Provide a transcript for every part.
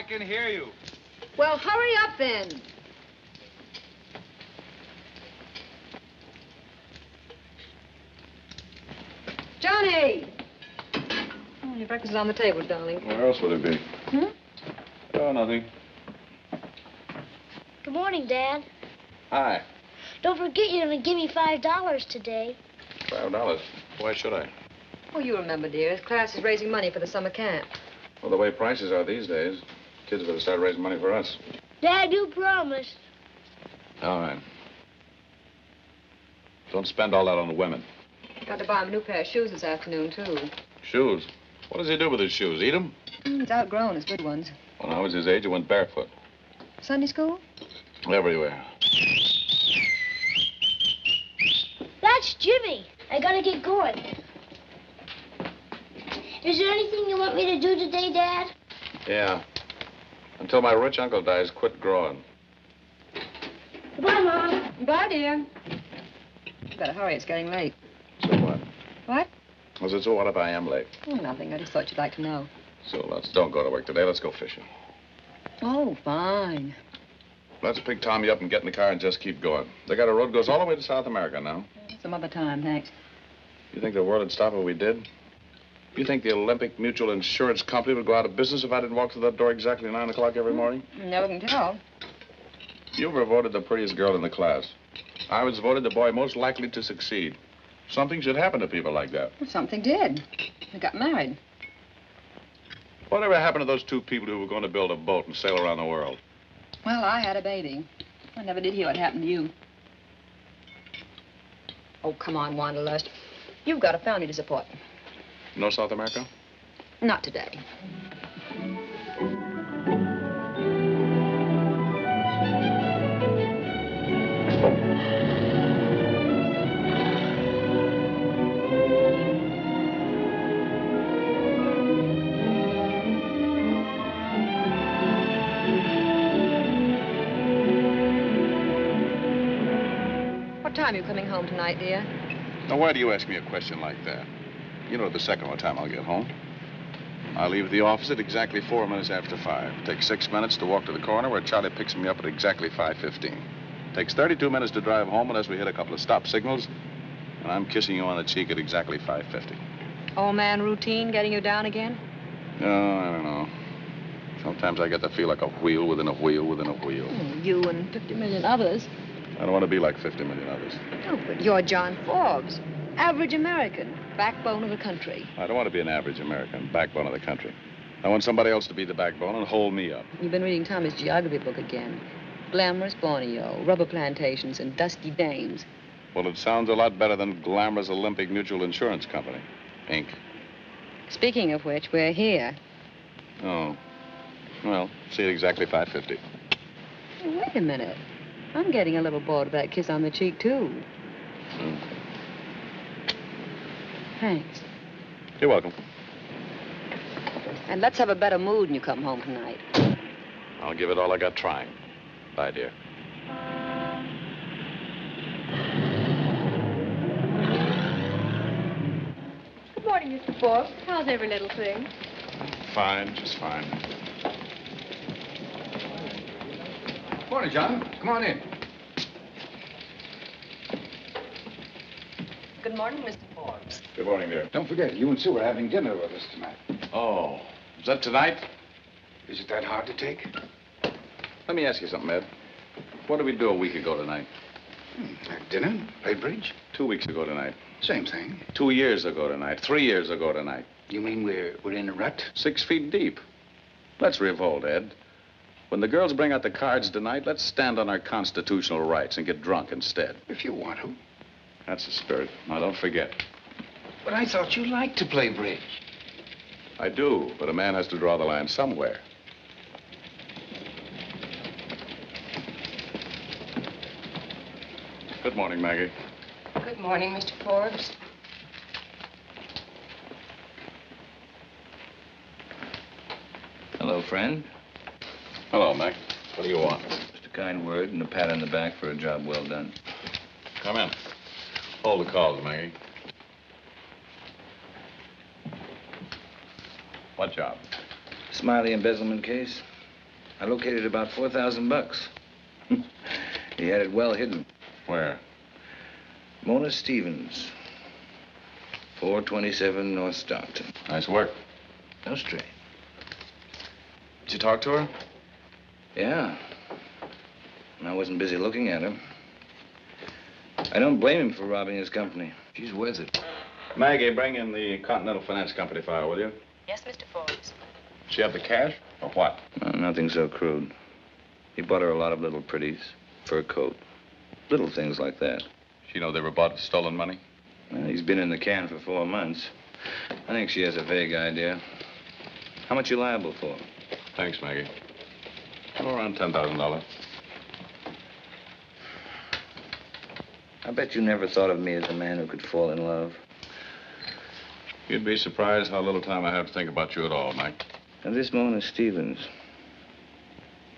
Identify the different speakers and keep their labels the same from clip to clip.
Speaker 1: can hear you.
Speaker 2: Well, hurry up then. Johnny! Oh, your breakfast is on the table, darling.
Speaker 3: Where else would it be? Oh, nothing.
Speaker 4: Good morning, Dad.
Speaker 3: Hi.
Speaker 4: Don't forget you're going to give me $5 today.
Speaker 3: $5? Why should I?
Speaker 2: Oh, you remember, dear. His class is raising money for the summer camp.
Speaker 3: Well, the way prices are these days, kids better start raising money for us.
Speaker 4: Dad, you promised.
Speaker 3: All right. Don't spend all that on the women.
Speaker 2: Got to buy him a new pair of shoes this afternoon, too.
Speaker 3: Shoes? What does he do with his shoes? Eat them?
Speaker 2: He's outgrown his good ones.
Speaker 3: When I was his age, he went barefoot.
Speaker 2: Sunday school?
Speaker 3: Everywhere.
Speaker 4: That's Jimmy. I got to get going. Is there anything you want me to do today, Dad?
Speaker 3: Yeah. Until my rich uncle dies, quit growing.
Speaker 4: Goodbye, Mom.
Speaker 2: Bye, dear. You better hurry. It's getting late.
Speaker 3: So what?
Speaker 2: What?
Speaker 3: I said, so what if I am late?
Speaker 2: Oh, nothing. I just thought you'd like to know.
Speaker 3: So don't go to work today. Let's go fishing.
Speaker 2: Oh, fine.
Speaker 3: Let's pick Tommy up and get in the car and just keep going. They got a road goes all the way to South America now.
Speaker 2: Some other time, thanks.
Speaker 3: You think the world would stop if we did? You think the Olympic Mutual Insurance Company would go out of business if I didn't walk through that door exactly 9 o'clock every morning?
Speaker 2: Never can tell.
Speaker 3: You were voted the prettiest girl in the class. I was voted the boy most likely to succeed. Something should happen to people like that.
Speaker 2: Well, something did. They got married.
Speaker 3: Whatever happened to those two people who were going to build a boat and sail around the world?
Speaker 2: Well, I had a baby. I never did hear what happened to you. Oh, come on, Wanderlust. You've got a family to support.
Speaker 3: No South America?
Speaker 2: Not today. What time are you coming home tonight, dear?
Speaker 3: Now, why do you ask me a question like that? You know the second what time I'll get home. I leave the office at exactly 4 minutes after 5. Takes 6 minutes to walk to the corner where Charlie picks me up at exactly 5:15. Takes 32 minutes to drive home unless we hit a couple of stop signals. And I'm kissing you on the cheek at exactly 5:50.
Speaker 2: Old man routine getting you down again?
Speaker 3: No, I don't know. Sometimes I get to feel like a wheel within a wheel within a wheel.
Speaker 2: Oh, you and 50 million others.
Speaker 3: I don't want to be like 50 million others.
Speaker 2: Oh, but you're John Forbes. Average American. Backbone of the country.
Speaker 3: I don't want to be an average American, backbone of the country. I want somebody else to be the backbone and hold me up.
Speaker 2: You've been reading Tommy's geography book again. Glamorous Borneo, rubber plantations, and dusty dames.
Speaker 3: Well, it sounds a lot better than glamorous Olympic Mutual Insurance Company, Inc.
Speaker 2: Speaking of which, we're here.
Speaker 3: Oh. Well, see you at exactly 5:50.
Speaker 2: Hey, wait a minute. I'm getting a little bored of that kiss on the cheek, too. Thanks.
Speaker 3: You're welcome.
Speaker 2: And let's have a better mood when you come home tonight.
Speaker 3: I'll give it all I got trying. Bye, dear.
Speaker 5: Good morning, Mr. Forbes. How's every little thing?
Speaker 3: Fine, just fine.
Speaker 1: Morning, John. Come on in.
Speaker 2: Good morning, Mr. Forbes.
Speaker 3: Good morning, dear.
Speaker 1: Don't forget, you and Sue are having dinner with us tonight.
Speaker 3: Oh, is that tonight?
Speaker 1: Is it that hard to take?
Speaker 3: Let me ask you something, Ed. What did we do a week ago tonight?
Speaker 1: Had dinner, played bridge.
Speaker 3: 2 weeks ago tonight.
Speaker 1: Same thing.
Speaker 3: 2 years ago tonight. 3 years ago tonight.
Speaker 1: You mean we're in a rut?
Speaker 3: 6 feet deep. Let's revolt, Ed. When the girls bring out the cards tonight, let's stand on our constitutional rights and get drunk instead.
Speaker 1: If you want to.
Speaker 3: That's the spirit. Now, don't forget.
Speaker 1: But I thought you liked to play bridge.
Speaker 3: I do, but a man has to draw the line somewhere. Good morning, Maggie.
Speaker 5: Good morning, Mr. Forbes.
Speaker 6: Hello, friend.
Speaker 3: Hello, Mac. What do you want?
Speaker 6: Just a kind word and a pat on the back for a job well done.
Speaker 3: Come in. Hold the calls, Maggie. What job?
Speaker 6: Smiley embezzlement case. I located about $4,000. He had it well hidden.
Speaker 3: Where?
Speaker 6: Mona Stevens, 427 North Stockton.
Speaker 3: Nice work.
Speaker 6: No strain.
Speaker 3: Did you talk to her?
Speaker 6: Yeah. I wasn't busy looking at her. I don't blame him for robbing his company. She's worth it.
Speaker 3: Maggie, bring in the Continental Finance Company file, will you?
Speaker 2: Yes, Mr. Forbes.
Speaker 3: She have the cash, or what?
Speaker 6: Nothing so crude. He bought her a lot of little pretties, fur coat, little things like that.
Speaker 3: She know they were bought with stolen money?
Speaker 6: Well, he's been in the can for 4 months. I think she has a vague idea. How much you liable for?
Speaker 3: Thanks, Maggie. Oh, around $10,000.
Speaker 6: I bet you never thought of me as a man who could fall in love.
Speaker 3: You'd be surprised how little time I have to think about you at all, Mike.
Speaker 6: Now, this Mona Stevens,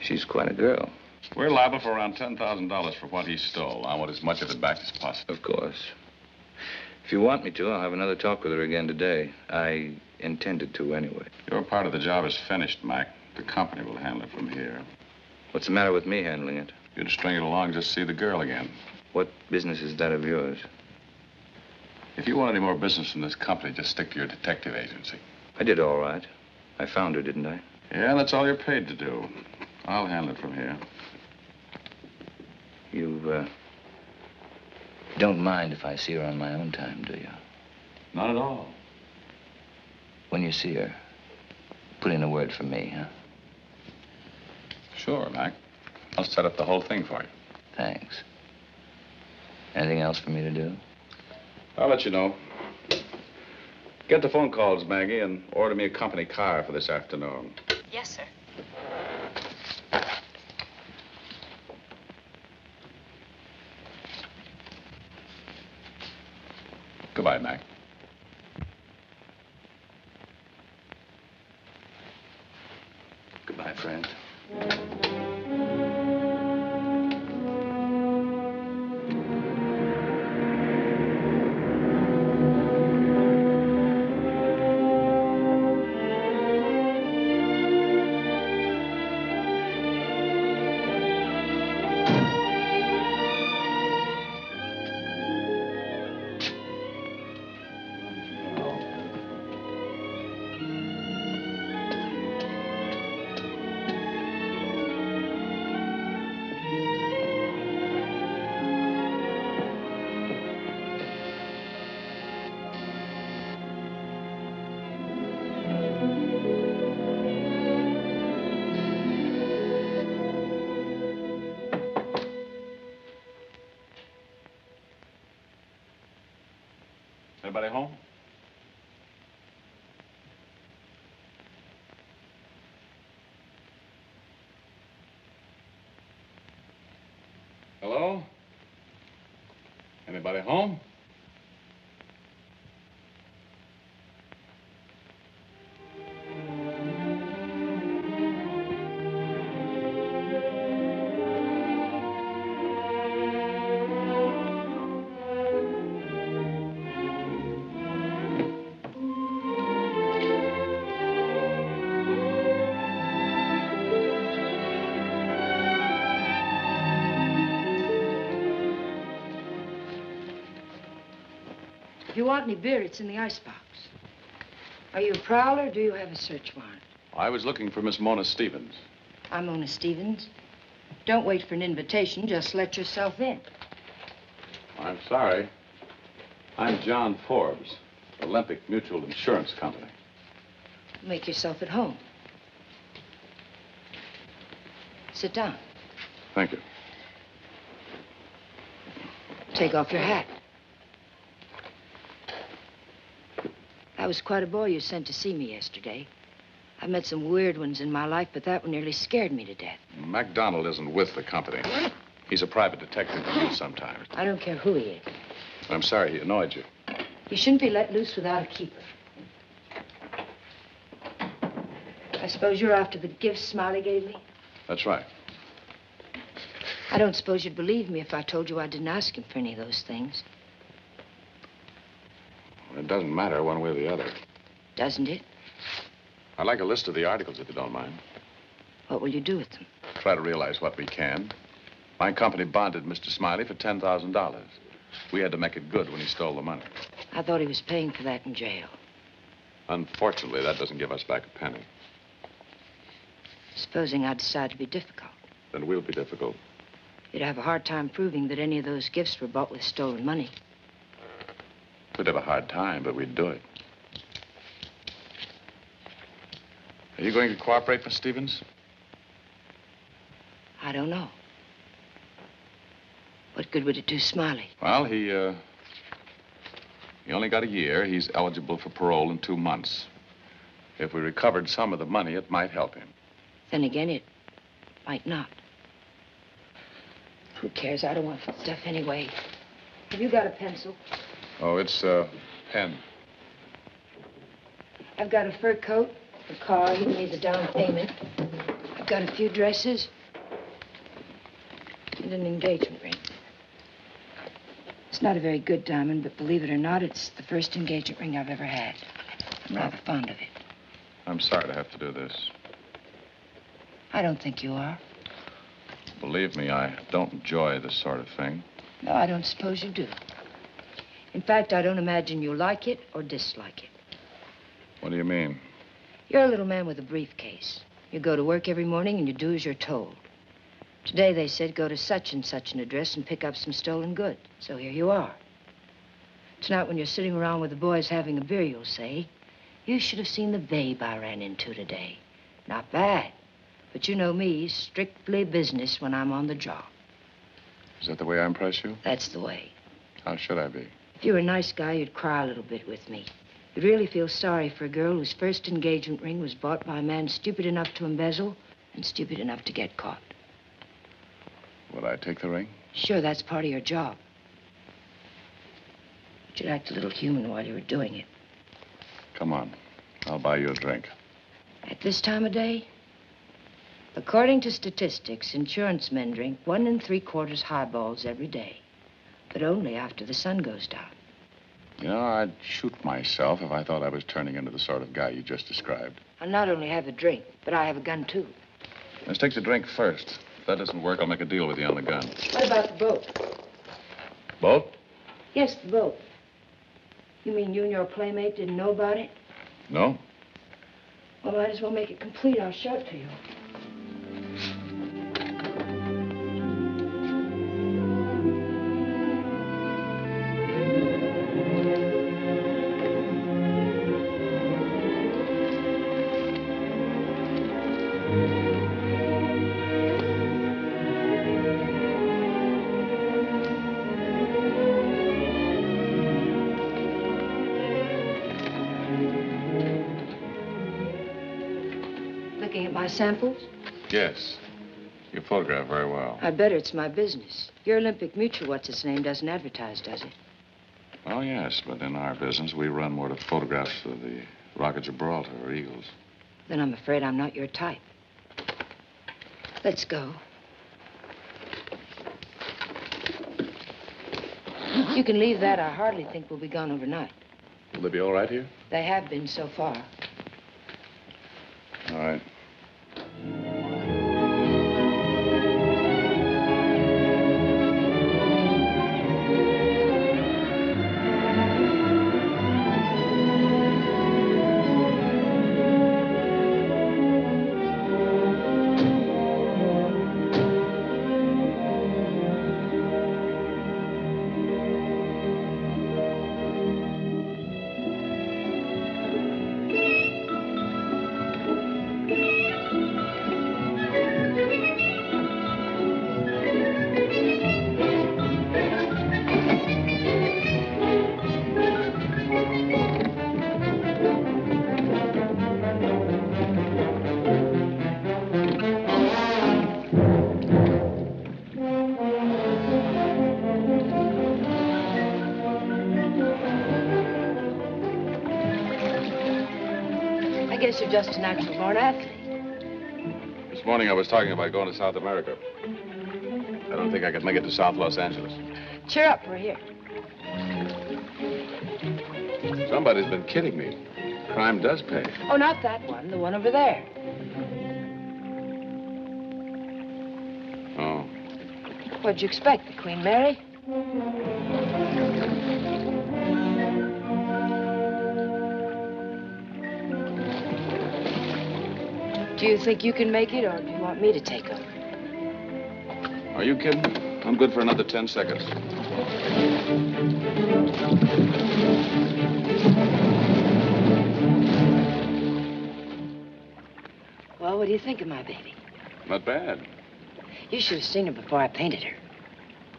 Speaker 6: she's quite a girl.
Speaker 3: We're liable for around $10,000 for what he stole. I want as much of it back as possible.
Speaker 6: Of course. If you want me to, I'll have another talk with her again today. I intended to anyway.
Speaker 3: Your part of the job is finished, Mike. The company will handle it from here.
Speaker 6: What's the matter with me handling it?
Speaker 3: You'd string it along just to see the girl again.
Speaker 6: What business is that of yours?
Speaker 3: If you want any more business from this company, just stick to your detective agency.
Speaker 6: I did all right. I found her, didn't I?
Speaker 3: Yeah, that's all you're paid to do. I'll handle it from here.
Speaker 6: You, don't mind if I see her on my own time, do you?
Speaker 3: Not at all.
Speaker 6: When you see her, put in a word for me, huh?
Speaker 3: Sure, Mac. I'll set up the whole thing for you.
Speaker 6: Thanks. Anything else for me to do?
Speaker 3: I'll let you know. Get the phone calls, Maggie, and order me a company car for this afternoon.
Speaker 2: Yes, sir.
Speaker 3: Goodbye, Mac.
Speaker 6: Goodbye, friend.
Speaker 3: Anybody home? Hello? Anybody home?
Speaker 7: If you want any beer, it's in the icebox. Are you a prowler or do you have a search warrant?
Speaker 3: I was looking for Miss Mona Stevens.
Speaker 7: I'm Mona Stevens. Don't wait for an invitation. Just let yourself in.
Speaker 3: I'm sorry. I'm John Forbes, Olympic Mutual Insurance Company.
Speaker 7: Make yourself at home. Sit down.
Speaker 3: Thank you.
Speaker 7: Take off your hat. That was quite a boy you sent to see me yesterday. I've met some weird ones in my life, but that one nearly scared me to death.
Speaker 3: MacDonald isn't with the company. He's a private detective to use sometimes.
Speaker 7: I don't care who he is.
Speaker 3: I'm sorry he annoyed you.
Speaker 7: He shouldn't be let loose without a keeper. I suppose you're after the gifts Smiley gave me?
Speaker 3: That's right.
Speaker 7: I don't suppose you'd believe me if I told you I didn't ask him for any of those things.
Speaker 3: It doesn't matter one way or the other.
Speaker 7: Doesn't it?
Speaker 3: I'd like a list of the articles, if you don't mind.
Speaker 7: What will you do with them?
Speaker 3: Try to realize what we can. My company bonded Mr. Smiley for $10,000. We had to make it good when he stole the money.
Speaker 7: I thought he was paying for that in jail.
Speaker 3: Unfortunately, that doesn't give us back a penny.
Speaker 7: Supposing I decide to be difficult.
Speaker 3: Then we'll be difficult.
Speaker 7: You'd have a hard time proving that any of those gifts were bought with stolen money.
Speaker 3: We'd have a hard time, but we'd do it. Are you going to cooperate, Miss Stevens?
Speaker 7: I don't know. What good would it do Smiley?
Speaker 3: Well, he only got a year. He's eligible for parole in 2 months. If we recovered some of the money, it might help him.
Speaker 7: Then again, it might not. Who cares? I don't want stuff anyway. Have you got a pencil?
Speaker 3: Oh, it's pen.
Speaker 7: I've got a fur coat, a car, you need the down payment. I've got a few dresses and an engagement ring. It's not a very good diamond, but believe it or not, it's the first engagement ring I've ever had. I'm rather fond of it.
Speaker 3: I'm sorry to have to do this.
Speaker 7: I don't think you are.
Speaker 3: Believe me, I don't enjoy this sort of thing.
Speaker 7: No, I don't suppose you do. In fact, I don't imagine you like it or dislike it.
Speaker 3: What do you mean?
Speaker 7: You're a little man with a briefcase. You go to work every morning and you do as you're told. Today they said go to such and such an address and pick up some stolen goods. So here you are. Tonight when you're sitting around with the boys having a beer, you'll say, you should have seen the babe I ran into today. Not bad. But you know me, strictly business when I'm on the job.
Speaker 3: Is that the way I impress you?
Speaker 7: That's the way.
Speaker 3: How should I be?
Speaker 7: If you were a nice guy, you'd cry a little bit with me. You'd really feel sorry for a girl whose first engagement ring was bought by a man stupid enough to embezzle and stupid enough to get caught.
Speaker 3: Would I take the ring?
Speaker 7: Sure, that's part of your job. But you'd act a little human while you were doing it.
Speaker 3: Come on. I'll buy you a drink.
Speaker 7: At this time of day? According to statistics, insurance men drink 1 3/4 highballs every day, but only after the sun goes down.
Speaker 3: You know, I'd shoot myself if I thought I was turning into the sort of guy you just described.
Speaker 7: I'll not only have a drink, but I have a gun, too.
Speaker 3: Let's take the drink first. If that doesn't work, I'll make a deal with you on the gun.
Speaker 7: What about the boat?
Speaker 3: Boat?
Speaker 7: Yes, the boat. You mean you and your playmate didn't know about it?
Speaker 3: No.
Speaker 7: Well, might as well make it complete. I'll show it to you. Samples?
Speaker 3: Yes. You photograph very well.
Speaker 7: I bet it's my business. Your Olympic Mutual, what's its name, doesn't advertise, does it?
Speaker 3: Well, yes, but in our business, we run more to photographs of the Rock of Gibraltar or Eagles.
Speaker 7: Then I'm afraid I'm not your type. Let's go. You can leave that. I hardly think we'll be gone overnight.
Speaker 3: Will they be all right here?
Speaker 7: They have been so far.
Speaker 3: All right.
Speaker 7: You're just a natural-born athlete.
Speaker 3: This morning I was talking about going to South America. I don't think I could make it to South Los Angeles.
Speaker 7: Cheer up, we're here.
Speaker 3: Somebody's been kidding me. Crime does pay.
Speaker 7: Oh, not that one, the one over there. What'd you expect, the Queen Mary? Do you think you can make it, or do you want me to take over?
Speaker 3: Are you kidding? I'm good for another 10 seconds.
Speaker 7: Well, what do you think of my baby?
Speaker 3: Not bad.
Speaker 7: You should have seen her before I painted her.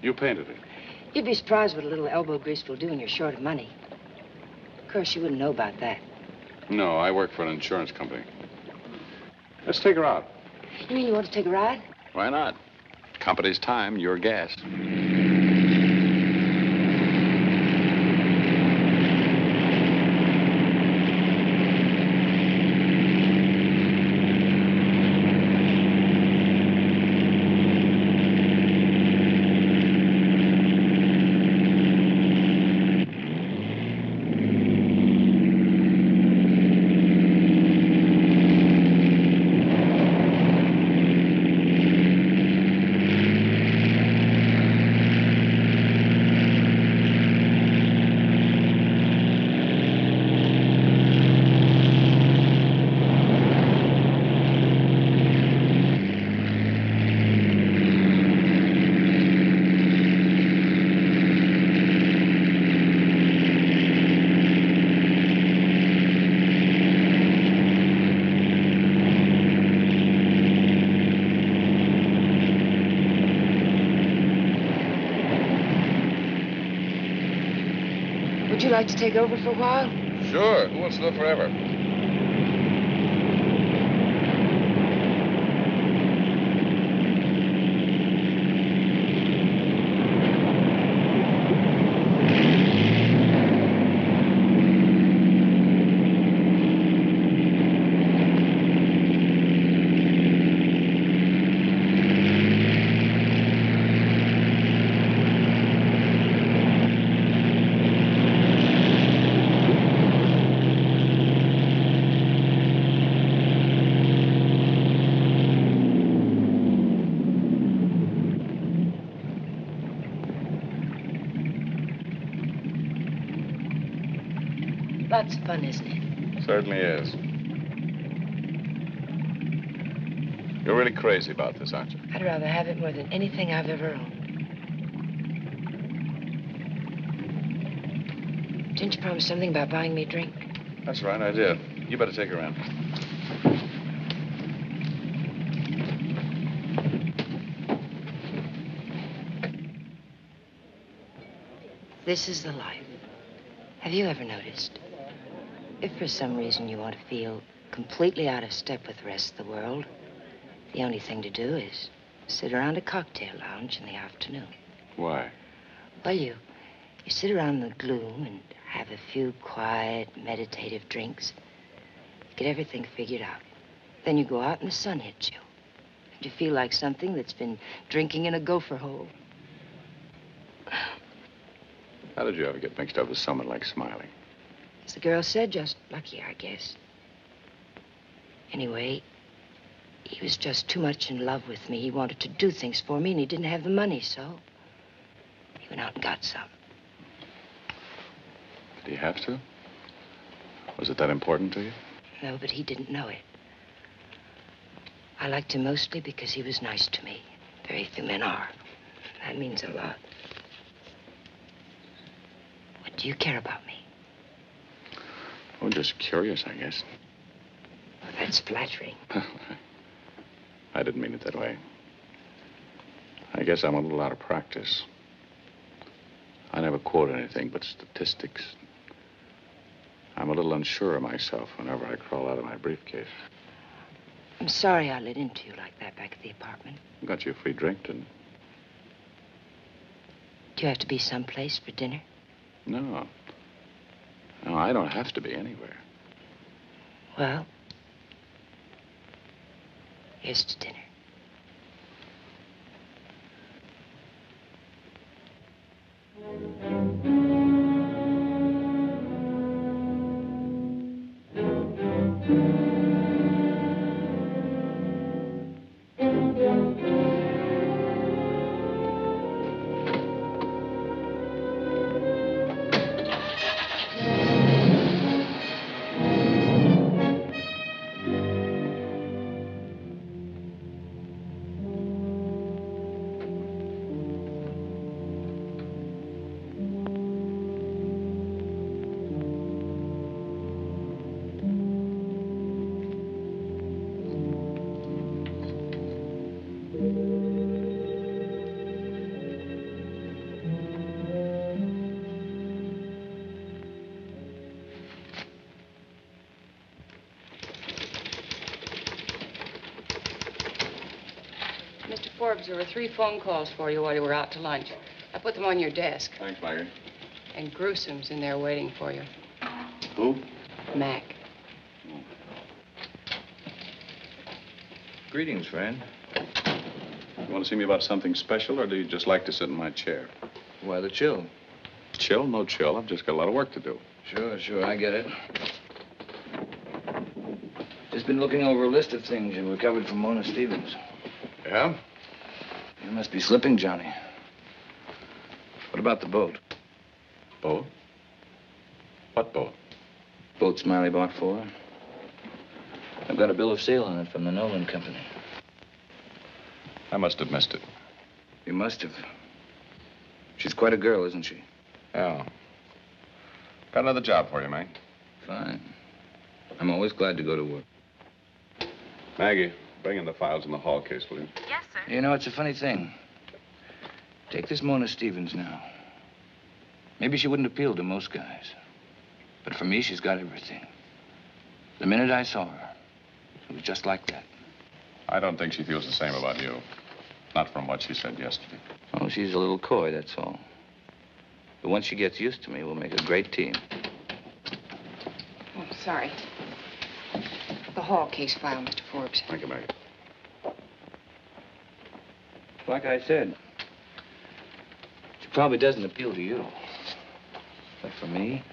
Speaker 3: You painted it.
Speaker 7: You'd be surprised what a little elbow grease will do when you're short of money. Of course, you wouldn't know about that.
Speaker 3: No, I work for an insurance company. Let's take her out.
Speaker 7: You mean you want to take a ride?
Speaker 3: Why not? Company's time, your gas.
Speaker 7: Would you like to take over for a while?
Speaker 3: Sure. Who wants to live forever?
Speaker 7: Lots of fun, isn't it?
Speaker 3: Certainly is. You're really crazy about this, aren't you?
Speaker 7: I'd rather have it more than anything I've ever owned. Didn't you promise something about buying me a drink?
Speaker 3: That's right, I did. You better take her in.
Speaker 7: This is the life. Have you ever noticed? If for some reason you want to feel completely out of step with the rest of the world, the only thing to do is sit around a cocktail lounge in the afternoon.
Speaker 3: Why?
Speaker 7: Well, you sit around in the gloom and have a few quiet, meditative drinks. Get everything figured out. Then you go out and the sun hits you. And you feel like something that's been drinking in a gopher hole.
Speaker 3: How did you ever get mixed up with someone like Smiley?
Speaker 7: As the girl said, just lucky, I guess. Anyway, he was just too much in love with me. He wanted to do things for me, and he didn't have the money, so he went out and got some.
Speaker 3: Did he have to? Was it that important to you?
Speaker 7: No, but he didn't know it. I liked him mostly because he was nice to me. Very few men are. That means a lot. What do you care about me?
Speaker 3: Oh, just curious, I guess.
Speaker 7: Well, that's flattering.
Speaker 3: I didn't mean it that way. I guess I'm a little out of practice. I never quote anything but statistics. I'm a little unsure of myself whenever I crawl out of my briefcase.
Speaker 7: I'm sorry I let into you like that back at the apartment.
Speaker 3: Got you a free drink, didn't
Speaker 7: Do you have to be someplace for dinner?
Speaker 3: I? No. No, I don't have to be anywhere.
Speaker 7: Well, here's to dinner.
Speaker 8: Forbes, there were 3 phone calls for you while you were out to lunch. I put them on your desk.
Speaker 3: Thanks, Maggie.
Speaker 8: And Gruesome's in there waiting for you.
Speaker 3: Who?
Speaker 8: Mac.
Speaker 6: Greetings, friend.
Speaker 3: You want to see me about something special, or do you just like to sit in my chair?
Speaker 6: Why the chill?
Speaker 3: Chill? No chill. I've just got a lot of work to do.
Speaker 6: Sure, I get it. Just been looking over a list of things you recovered from Mona Stevens.
Speaker 3: Yeah?
Speaker 6: You must be slipping, Johnny. What about the boat?
Speaker 3: Boat? What boat?
Speaker 6: Boat Smiley bought for her. I've got a bill of sale on it from the Nolan Company.
Speaker 3: I must have missed it.
Speaker 6: You must have. She's quite a girl, isn't she?
Speaker 3: Yeah. Got another job for you, Mag.
Speaker 6: Fine. I'm always glad to go to work.
Speaker 3: Maggie, bring in the files in the hall case, will you?
Speaker 5: Yes, sir.
Speaker 6: You know, it's a funny thing. Take this Mona Stevens now. Maybe she wouldn't appeal to most guys. But for me, she's got everything. The minute I saw her, it was just like that.
Speaker 3: I don't think she feels the same about you. Not from what she said yesterday.
Speaker 6: Oh, she's a little coy, that's all. But once she gets used to me, we'll make a great team.
Speaker 8: Oh, sorry. The hall case file, Mr. Forbes.
Speaker 3: Thank you, Maggie.
Speaker 6: Like I said, she probably doesn't appeal to you. But for me,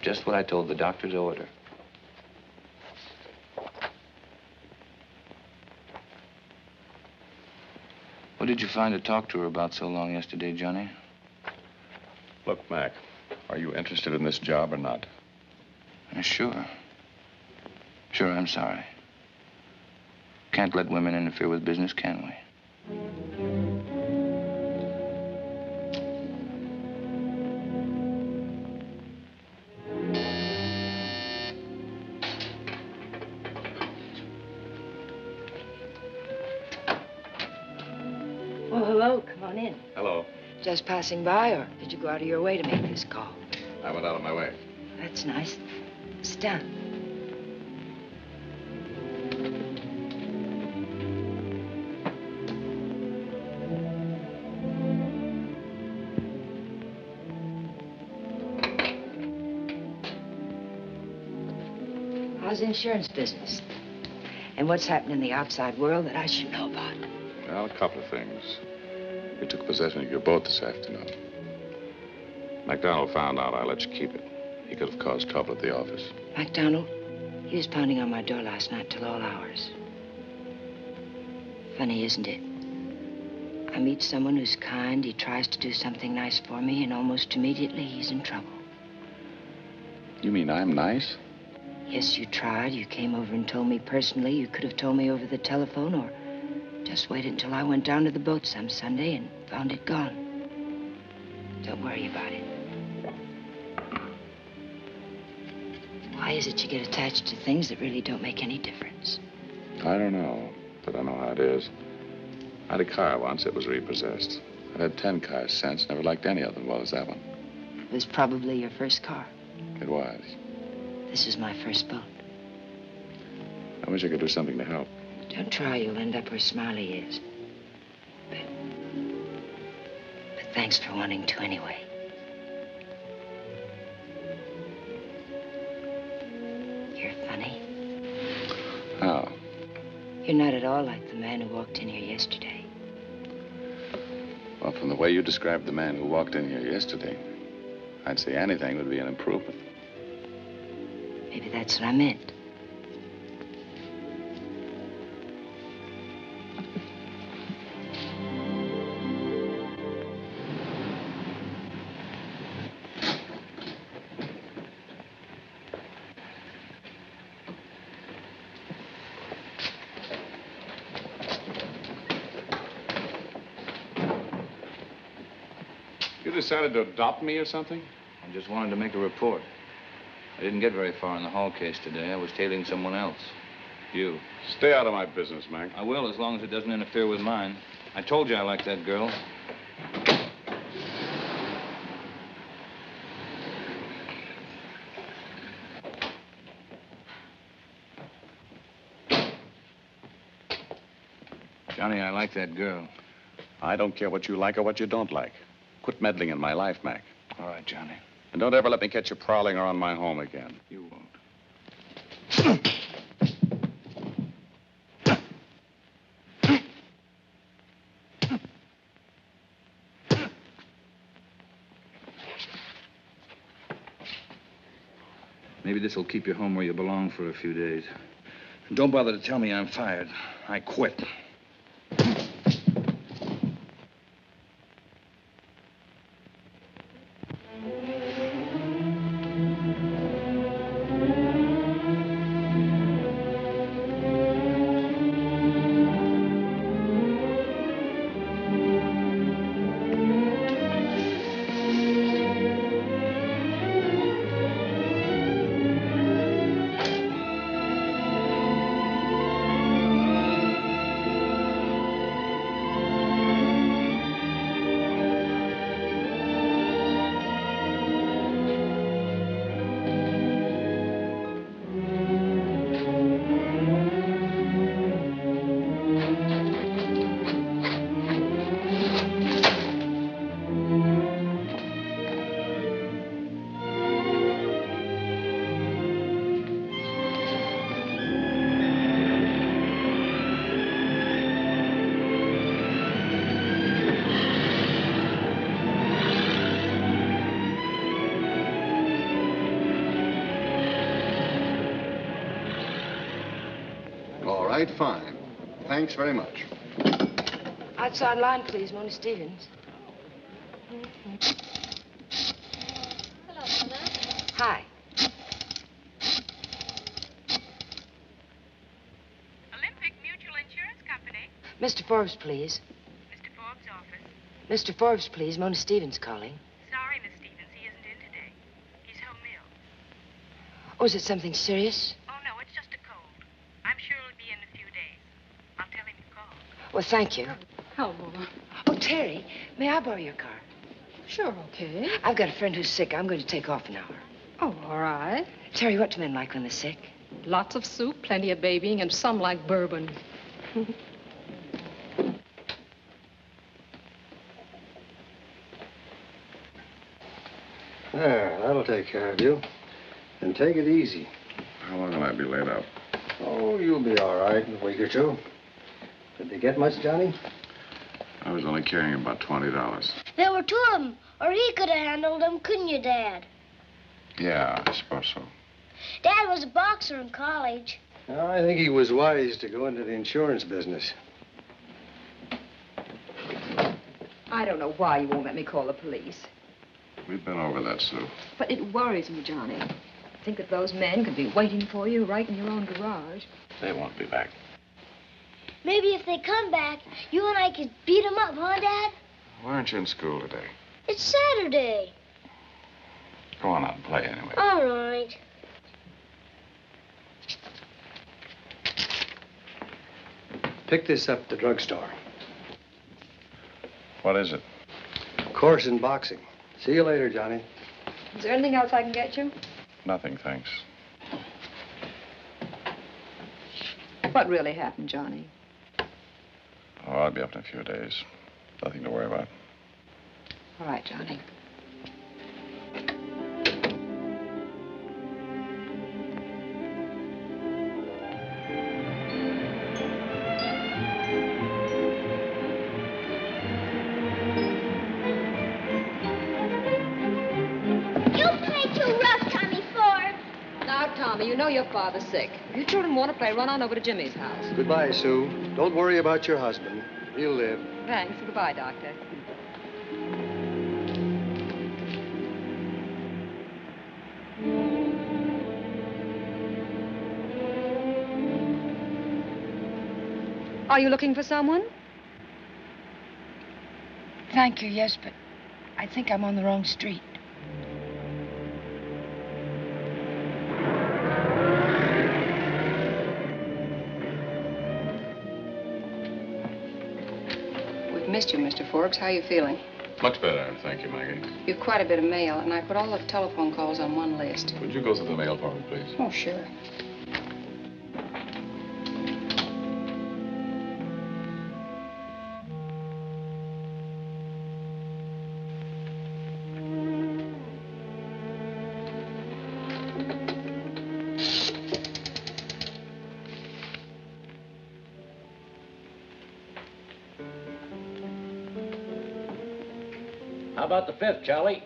Speaker 6: just what I told the doctor to order. What did you find to talk to her about so long yesterday, Johnny?
Speaker 3: Look, Mac, are you interested in this job or not?
Speaker 6: Sure. Sure, I'm sorry. Can't let women interfere with business, can we?
Speaker 7: Well, hello. Come on in.
Speaker 3: Hello.
Speaker 7: Just passing by, or did you go out of your way to make this call?
Speaker 3: I went out of my way.
Speaker 7: That's nice. Sit down. How's the insurance business? And what's happening in the outside world that I should know about?
Speaker 3: Well, a couple of things. You took possession of your boat this afternoon. MacDonald found out I let you keep it. He could have caused trouble at the office.
Speaker 7: MacDonald, he was pounding on my door last night till all hours. Funny, isn't it? I meet someone who's kind, he tries to do something nice for me, and almost immediately he's in trouble.
Speaker 3: You mean I'm nice?
Speaker 7: Yes, you tried. You came over and told me personally. You could have told me over the telephone or just waited until I went down to the boat some Sunday and found it gone. Don't worry about it. Why is it you get attached to things that really don't make any difference?
Speaker 3: I don't know, but I know how it is. I had a car once. It was repossessed. I've had 10 cars since. Never liked any of them as well as that one.
Speaker 7: It was probably your first car.
Speaker 3: It was.
Speaker 7: This is my first boat.
Speaker 3: I wish I could do something to help.
Speaker 7: Don't try. You'll end up where Smiley is. But thanks for wanting to anyway. You're funny.
Speaker 3: How?
Speaker 7: You're not at all like the man who walked in here yesterday.
Speaker 3: Well, from the way you described the man who walked in here yesterday, I'd say anything would be an improvement.
Speaker 7: Maybe that's what I meant.
Speaker 3: You decided to adopt me or something?
Speaker 6: I just wanted to make a report. I didn't get very far in the hall case today. I was tailing someone else. You.
Speaker 3: Stay out of my business, Mac.
Speaker 6: I will, as long as it doesn't interfere with mine. I told you I liked that girl. Johnny, I like that girl.
Speaker 3: I don't care what you like or what you don't like. Quit meddling in my life, Mac.
Speaker 6: All right, Johnny.
Speaker 3: And don't ever let me catch you prowling around my home again.
Speaker 6: You won't. Maybe this will keep you home where you belong for a few days. And don't bother to tell me I'm fired. I quit.
Speaker 3: Fine. Thanks very much.
Speaker 7: Outside line, please, Mona Stevens.
Speaker 5: Hello, Mother.
Speaker 7: Hi.
Speaker 9: Olympic Mutual Insurance Company.
Speaker 7: Mr. Forbes, please.
Speaker 9: Mr. Forbes' office.
Speaker 7: Mr. Forbes, please. Mona Stevens calling.
Speaker 9: Sorry, Miss Stevens, he isn't in today. He's home ill.
Speaker 7: Oh, is it something serious?
Speaker 9: Oh, no, it's just a cold. I'm sure he'll be in a few days. I'll tell him you called.
Speaker 7: Well, thank you.
Speaker 5: How, Mama?
Speaker 7: Oh, Terry, may I borrow your car?
Speaker 5: Sure, okay.
Speaker 7: I've got a friend who's sick. I'm going to take off an hour.
Speaker 5: Oh, all right.
Speaker 7: Terry, what do men like when they're sick?
Speaker 5: Lots of soup, plenty of babying, and some like bourbon.
Speaker 10: There, that'll take care of you. And take it easy.
Speaker 3: How long will I be laid up?
Speaker 10: Oh, you'll be all right in a week or two. Did they get much, Johnny?
Speaker 3: I was only carrying about $20.
Speaker 4: There were two of them, or he could have handled them, couldn't you, Dad?
Speaker 3: Yeah, I suppose so.
Speaker 4: Dad was a boxer in college.
Speaker 10: I think he was wise to go into the insurance business.
Speaker 2: I don't know why you won't let me call the police.
Speaker 3: We've been over that, Sue.
Speaker 2: But it worries me, Johnny. Think that those men could be waiting for you right in your own garage.
Speaker 3: They won't be back.
Speaker 4: Maybe if they come back, you and I could beat them up, huh, Dad?
Speaker 3: Why aren't you in school today?
Speaker 4: It's Saturday.
Speaker 3: Go on out and play anyway.
Speaker 4: All right.
Speaker 10: Pick this up at the drugstore.
Speaker 3: What is it?
Speaker 10: Course in boxing. See you later, Johnny.
Speaker 2: Is there anything else I can get you?
Speaker 3: Nothing, thanks.
Speaker 2: What really happened, Johnny?
Speaker 3: Oh, I'll be up in a few days. Nothing to worry about.
Speaker 2: All right, Johnny. Tommy, you know your father's sick. If you children want to play, run on over to Jimmy's house.
Speaker 10: Goodbye, Sue. Don't worry about your husband. He'll live.
Speaker 2: Thanks. Goodbye, Doctor. Are you looking for someone?
Speaker 7: Thank you, yes, but I think I'm on the wrong street.
Speaker 8: Missed you, Mr. Forbes. How are you feeling?
Speaker 3: Much better, thank you, Maggie.
Speaker 8: You've quite a bit of mail, and I put all the telephone calls on one list.
Speaker 3: Would you go through the mail for me, please?
Speaker 8: Oh, sure.
Speaker 11: How about the 5th, Charlie?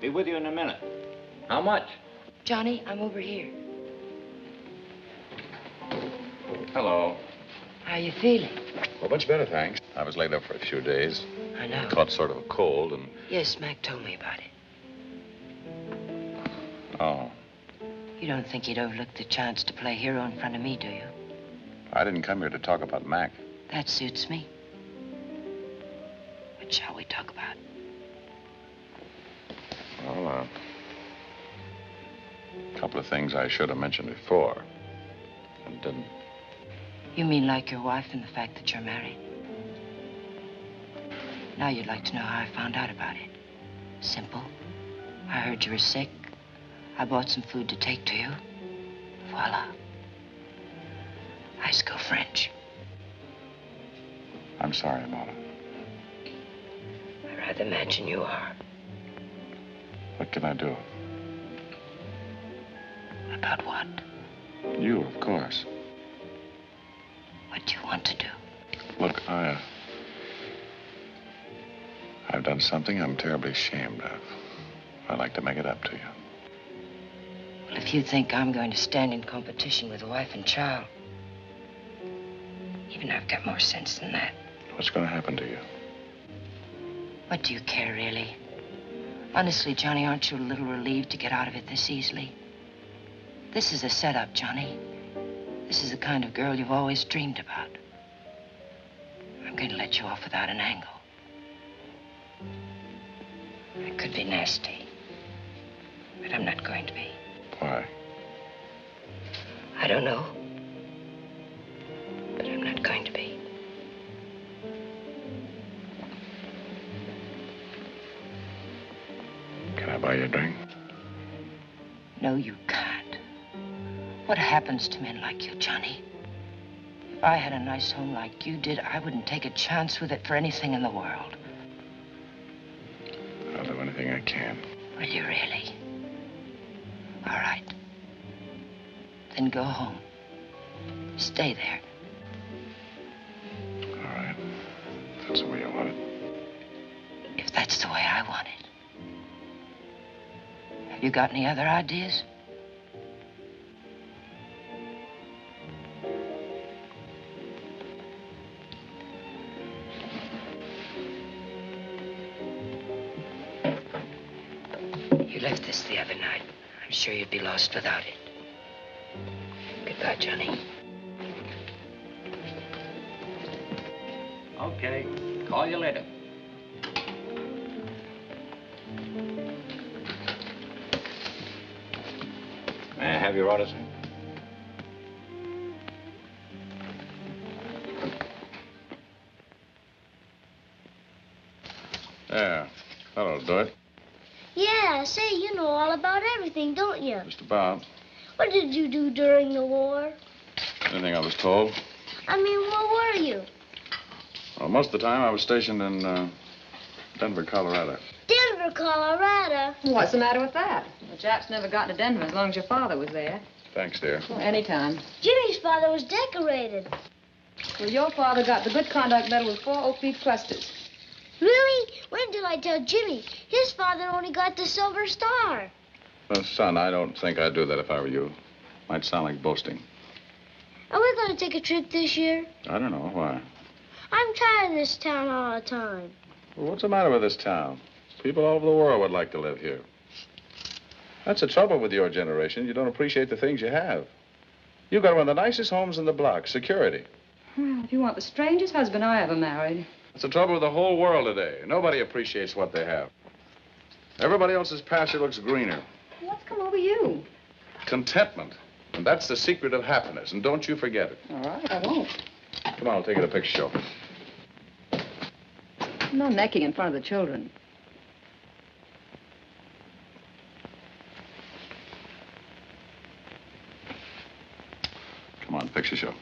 Speaker 11: Be with you in a minute. How much?
Speaker 7: Johnny, I'm over here.
Speaker 3: Hello.
Speaker 7: How you feeling?
Speaker 3: Well, much better, thanks. I was laid up for a few days.
Speaker 7: I know.
Speaker 3: Caught sort of a cold and...
Speaker 7: Yes, Mac told me about it.
Speaker 3: Oh.
Speaker 7: You don't think he'd overlook the chance to play hero in front of me, do you?
Speaker 3: I didn't come here to talk about Mac.
Speaker 7: That suits me. What shall we talk about?
Speaker 3: Well, a couple of things I should have mentioned before and didn't.
Speaker 7: You mean like your wife and the fact that you're married? Now you'd like to know how I found out about it. Simple. I heard you were sick. I bought some food to take to you. Voila. I go French.
Speaker 3: I'm sorry about it.
Speaker 7: I'd rather imagine you are.
Speaker 3: What can I do?
Speaker 7: About what?
Speaker 3: You, of course.
Speaker 7: What do you want to do?
Speaker 3: Look, I've done something I'm terribly ashamed of. I'd like to make it up to you.
Speaker 7: Well, if you think I'm going to stand in competition with a wife and child, even I've got more sense than that.
Speaker 3: What's going to happen to you?
Speaker 7: What do you care, really? Honestly, Johnny, aren't you a little relieved to get out of it this easily? This is a setup, Johnny. This is the kind of girl you've always dreamed about. I'm going to let you off without an angle. I could be nasty, but I'm not going to be.
Speaker 3: Why?
Speaker 7: I don't know, but I'm not going to be.
Speaker 3: Can I buy you a drink?
Speaker 7: No, you can't. What happens to men like you, Johnny? If I had a nice home like you did, I wouldn't take a chance with it for anything in the world.
Speaker 3: I'll do anything I can.
Speaker 7: Will you really? All right. Then go home. Stay there.
Speaker 3: All right. If that's the way you want it.
Speaker 7: If that's the way I want it. Have you got any other ideas? You left this the other night. I'm sure you'd be lost without it. Goodbye, Johnny.
Speaker 11: Okay. Call you later. May I have your order, sir?
Speaker 3: Yeah. That'll do it.
Speaker 4: Yeah, say, you know all about everything, don't you?
Speaker 3: Just about.
Speaker 4: What did you do during the war?
Speaker 3: Anything I was told.
Speaker 4: I mean, where were you?
Speaker 3: Well, most of the time I was stationed in Denver, Colorado.
Speaker 4: Denver, Colorado.
Speaker 2: What's the matter with that? The Japs never got to Denver as long as your father was there.
Speaker 3: Thanks, dear.
Speaker 2: Well, anytime.
Speaker 4: Jimmy's father was decorated.
Speaker 2: Well, your father got the Good Conduct Medal with 4 oak leaf clusters.
Speaker 4: Really? When did I tell Jimmy? His father only got the Silver Star.
Speaker 3: Well, son, I don't think I'd do that if I were you. Might sound like boasting.
Speaker 4: Are we going to take a trip this year?
Speaker 3: I don't know. Why?
Speaker 4: I'm tired of this town all the time.
Speaker 3: Well, what's the matter with this town? People all over the world would like to live here. That's the trouble with your generation. You don't appreciate the things you have. You've got one of the nicest homes in the block, security.
Speaker 2: Well, if you want the strangest husband I ever married.
Speaker 3: That's the trouble with the whole world today. Nobody appreciates what they have. Everybody else's pasture looks greener.
Speaker 2: What's come over you?
Speaker 3: Contentment. And that's the secret of happiness. And don't you forget it.
Speaker 2: All right, I won't.
Speaker 3: Come on, I'll take you to the picture show.
Speaker 2: No necking in front of the children.
Speaker 3: Come on, picture show.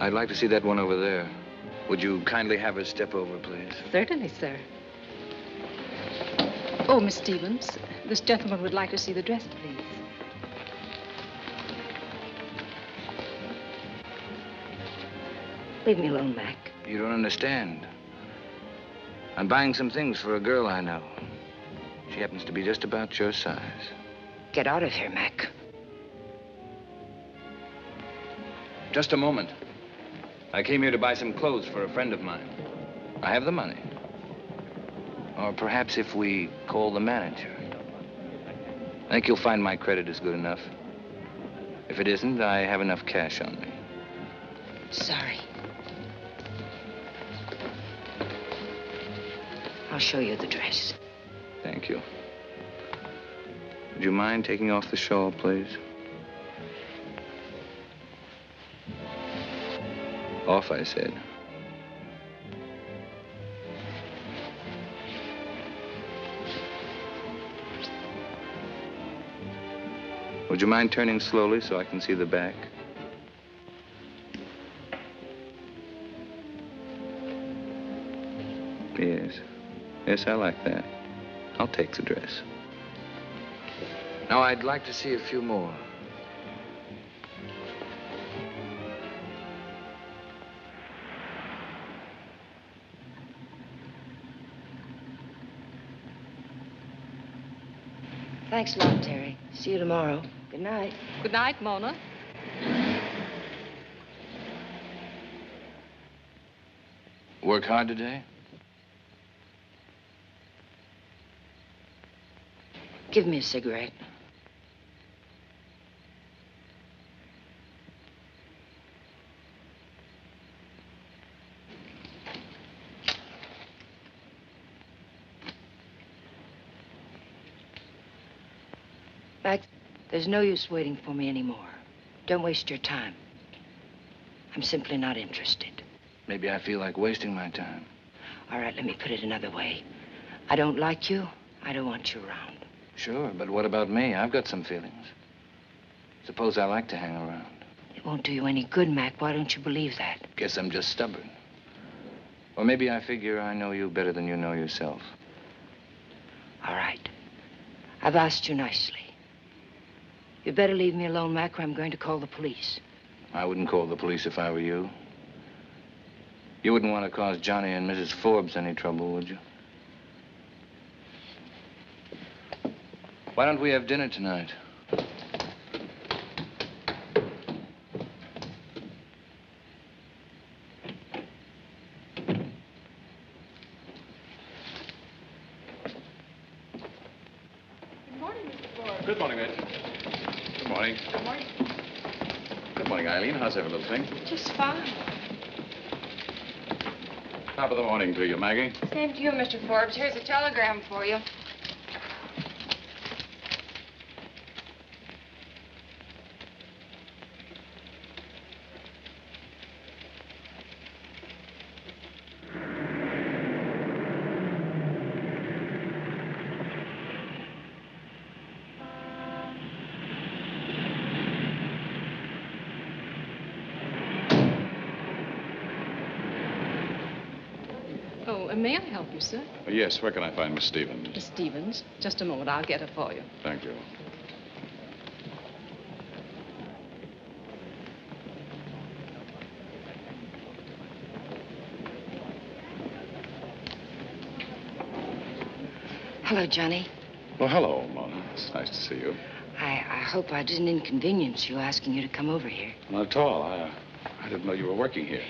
Speaker 6: I'd like to see that one over there. Would you kindly have her step over, please?
Speaker 12: Certainly, sir. Oh, Miss Stevens, this gentleman would like to see the dress, please.
Speaker 7: Leave me alone, Mac.
Speaker 6: You don't understand. I'm buying some things for a girl I know. She happens to be just about your size.
Speaker 7: Get out of here, Mac.
Speaker 6: Just a moment. I came here to buy some clothes for a friend of mine. I have the money. Or perhaps if we call the manager. I think you'll find my credit is good enough. If it isn't, I have enough cash on me.
Speaker 7: Sorry. I'll show you the dress.
Speaker 6: Thank you. Would you mind taking off the shawl, please? Off, I said. Would you mind turning slowly so I can see the back? Yes. Yes, I like that. I'll take the dress. Now, I'd like to see a few more.
Speaker 7: Thanks a lot, Terry. See you tomorrow. Good night.
Speaker 12: Good night, Mona.
Speaker 6: Work hard today?
Speaker 7: Give me a cigarette. Mac, there's no use waiting for me anymore. Don't waste your time. I'm simply not interested.
Speaker 6: Maybe I feel like wasting my time.
Speaker 7: All right, let me put it another way. I don't like you. I don't want you around.
Speaker 6: Sure, but what about me? I've got some feelings. Suppose I like to hang around.
Speaker 7: It won't do you any good, Mac. Why don't you believe that?
Speaker 6: Guess I'm just stubborn. Or maybe I figure I know you better than you know yourself.
Speaker 7: All right. I've asked you nicely. You'd better leave me alone, Mac, or I'm going to call the police.
Speaker 6: I wouldn't call the police if I were you. You wouldn't want to cause Johnny and Mrs. Forbes any trouble, would you? Why don't we have dinner tonight?
Speaker 5: Good morning, Mr. Forbes.
Speaker 3: Good morning, Mitch. Good morning.
Speaker 5: Good morning.
Speaker 3: Good morning, Eileen. How's every little thing?
Speaker 5: Just fine.
Speaker 3: Top of the morning to you, Maggie.
Speaker 8: Same to you, Mr. Forbes. Here's a telegram for you.
Speaker 12: Oh, may I help you, sir?
Speaker 3: Yes, where can I find Miss Stevens?
Speaker 12: Miss Stevens, just a moment. I'll get her for you.
Speaker 3: Thank you.
Speaker 7: Hello, Johnny.
Speaker 3: Well, hello, Mona. It's nice to see you.
Speaker 7: I hope I didn't inconvenience you asking you to come over here.
Speaker 3: Not at all. I didn't know you were working here.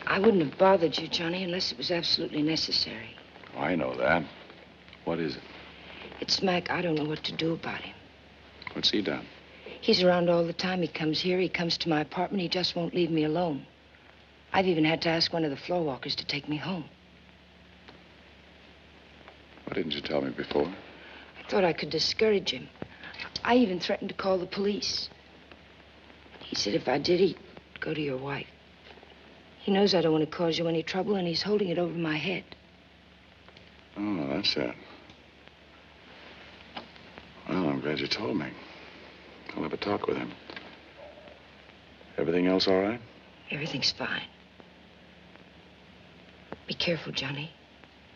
Speaker 7: I wouldn't have bothered you, Johnny, unless it was absolutely necessary.
Speaker 3: Oh, I know that. What is it?
Speaker 7: It's Mac. I don't know what to do about him.
Speaker 3: What's he done?
Speaker 7: He's around all the time. He comes here. He comes to my apartment. He just won't leave me alone. I've even had to ask one of the floor walkers to take me home.
Speaker 3: Why didn't you tell me before?
Speaker 7: I thought I could discourage him. I even threatened to call the police. He said if I did, he'd go to your wife. He knows I don't want to cause you any trouble, and he's holding it over my head.
Speaker 3: Oh, that's it. Well, I'm glad you told me. I'll have a talk with him. Everything else all right?
Speaker 7: Everything's fine. Be careful, Johnny.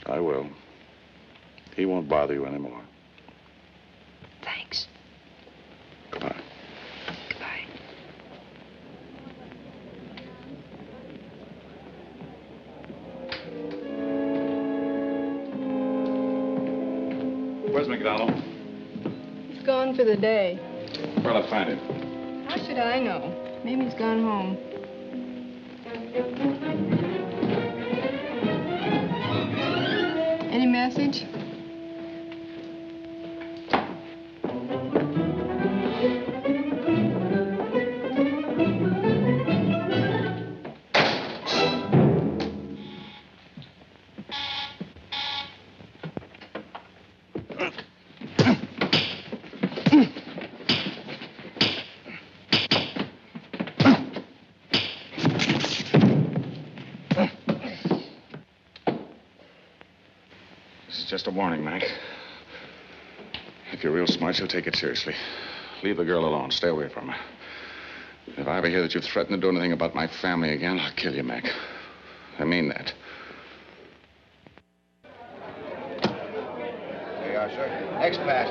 Speaker 3: I will. He won't bother you anymore.
Speaker 7: Thanks.
Speaker 3: Goodbye.
Speaker 7: Goodbye.
Speaker 3: Where's McDonald?
Speaker 12: He's gone for the day.
Speaker 3: Where'll I find him?
Speaker 12: How should I know? Maybe he's gone home. Any message?
Speaker 3: Just a warning, Mac. If you're real smart, you'll take it seriously. Leave the girl alone. Stay away from her. If I ever hear that you've threatened to do anything about my family again, I'll kill you, Mac. I mean that.
Speaker 6: There you are, sir. Next pass,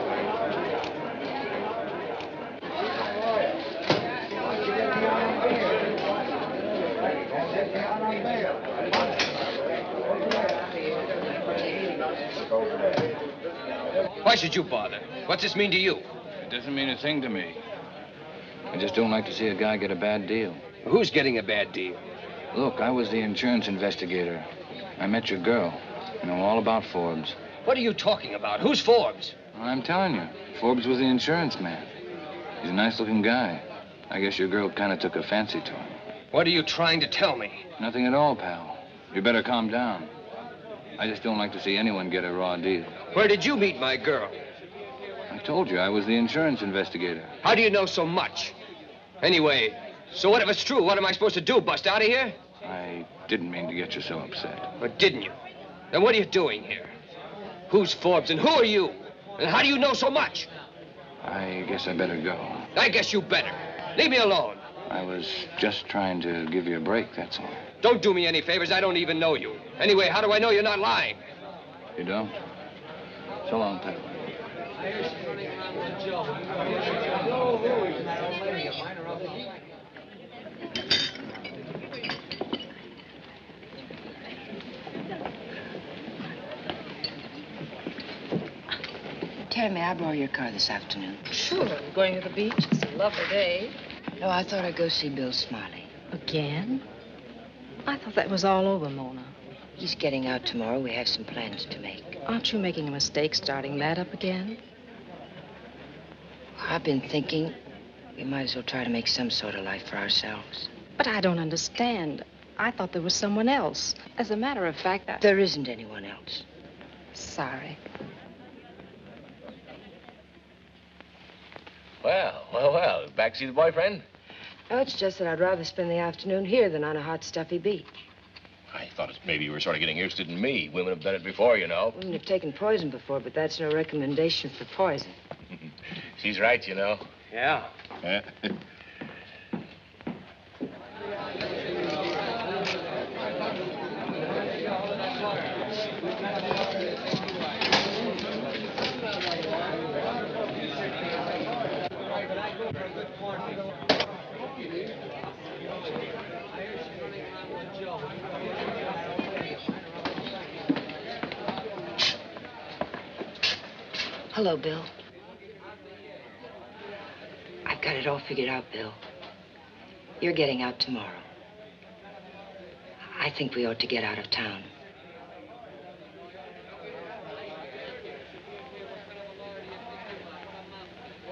Speaker 13: Why should you bother? What's this mean to you?
Speaker 6: It doesn't mean a thing to me. I just don't like to see a guy get a bad deal.
Speaker 13: Who's getting a bad deal?
Speaker 6: Look, I was the insurance investigator. I met your girl. I know all about Forbes.
Speaker 13: What are you talking about? Who's Forbes?
Speaker 6: Well, I'm telling you, Forbes was the insurance man. He's a nice-looking guy. I guess your girl kind of took a fancy to him.
Speaker 13: What are you trying to tell me?
Speaker 6: Nothing at all, pal. You better calm down. I just don't like to see anyone get a raw deal.
Speaker 13: Where did you meet my girl?
Speaker 6: I told you I was the insurance investigator.
Speaker 13: How do you know so much? Anyway, so what if it's true? What am I supposed to do, bust out of here?
Speaker 6: I didn't mean to get you so upset.
Speaker 13: But didn't you? Then what are you doing here? Who's Forbes and who are you? And how do you know so much?
Speaker 6: I guess I better go.
Speaker 13: I guess you better. Leave me alone.
Speaker 6: I was just trying to give you a break, that's all.
Speaker 13: Don't do me any favors. I don't even know you. Anyway, how do I know you're not lying?
Speaker 6: You don't? So long, pal.
Speaker 7: Tell me, I borrow your car this afternoon.
Speaker 12: Sure. Going to the beach. It's a lovely day.
Speaker 7: No, I thought I'd go see Bill Smiley.
Speaker 12: Again? I thought that was all over, Mona.
Speaker 7: He's getting out tomorrow. We have some plans to make.
Speaker 12: Aren't you making a mistake starting that up again?
Speaker 7: I've been thinking we might as well try to make some sort of life for ourselves.
Speaker 12: But I don't understand. I thought there was someone else. As a matter of fact,
Speaker 7: There isn't anyone else.
Speaker 12: Sorry.
Speaker 13: Well. Back to see the boyfriend?
Speaker 7: No, it's just that I'd rather spend the afternoon here than on a hot, stuffy beach.
Speaker 13: I thought maybe you were sort of getting interested in me. Women have done it before, you know.
Speaker 7: Women have taken poison before, but that's no recommendation for poison.
Speaker 13: She's right, you know. Yeah.
Speaker 7: Hello, Bill. I've got it all figured out, Bill. You're getting out tomorrow. I think we ought to get out of town.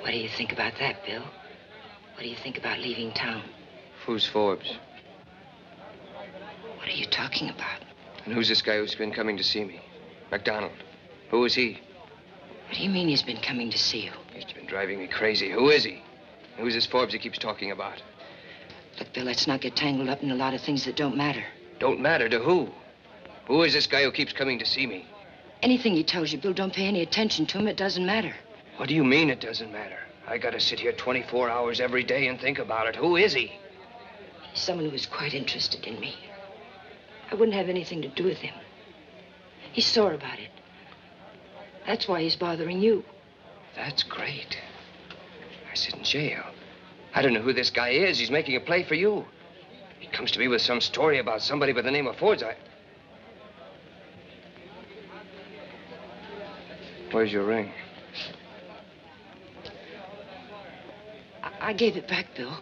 Speaker 7: What do you think about that, Bill? What do you think about leaving town?
Speaker 13: Who's Forbes?
Speaker 7: What are you talking about?
Speaker 13: And who's this guy who's been coming to see me? MacDonald. Who is he?
Speaker 7: What do you mean he's been coming to see you?
Speaker 13: He's been driving me crazy. Who is he? Who's this Forbes he keeps talking about?
Speaker 7: Look, Bill, let's not get tangled up in a lot of things that don't matter.
Speaker 13: Don't matter to who? Who is this guy who keeps coming to see me?
Speaker 7: Anything he tells you, Bill, don't pay any attention to him. It doesn't matter.
Speaker 13: What do you mean it doesn't matter? I gotta sit here 24 hours every day and think about it. Who is he?
Speaker 7: He's someone who is quite interested in me. I wouldn't have anything to do with him. He's sore about it. That's why he's bothering you.
Speaker 13: That's great. I sit in jail. I don't know who this guy is. He's making a play for you. He comes to me with some story about somebody by the name of Ford's. Where's your ring?
Speaker 7: I gave it back, Bill.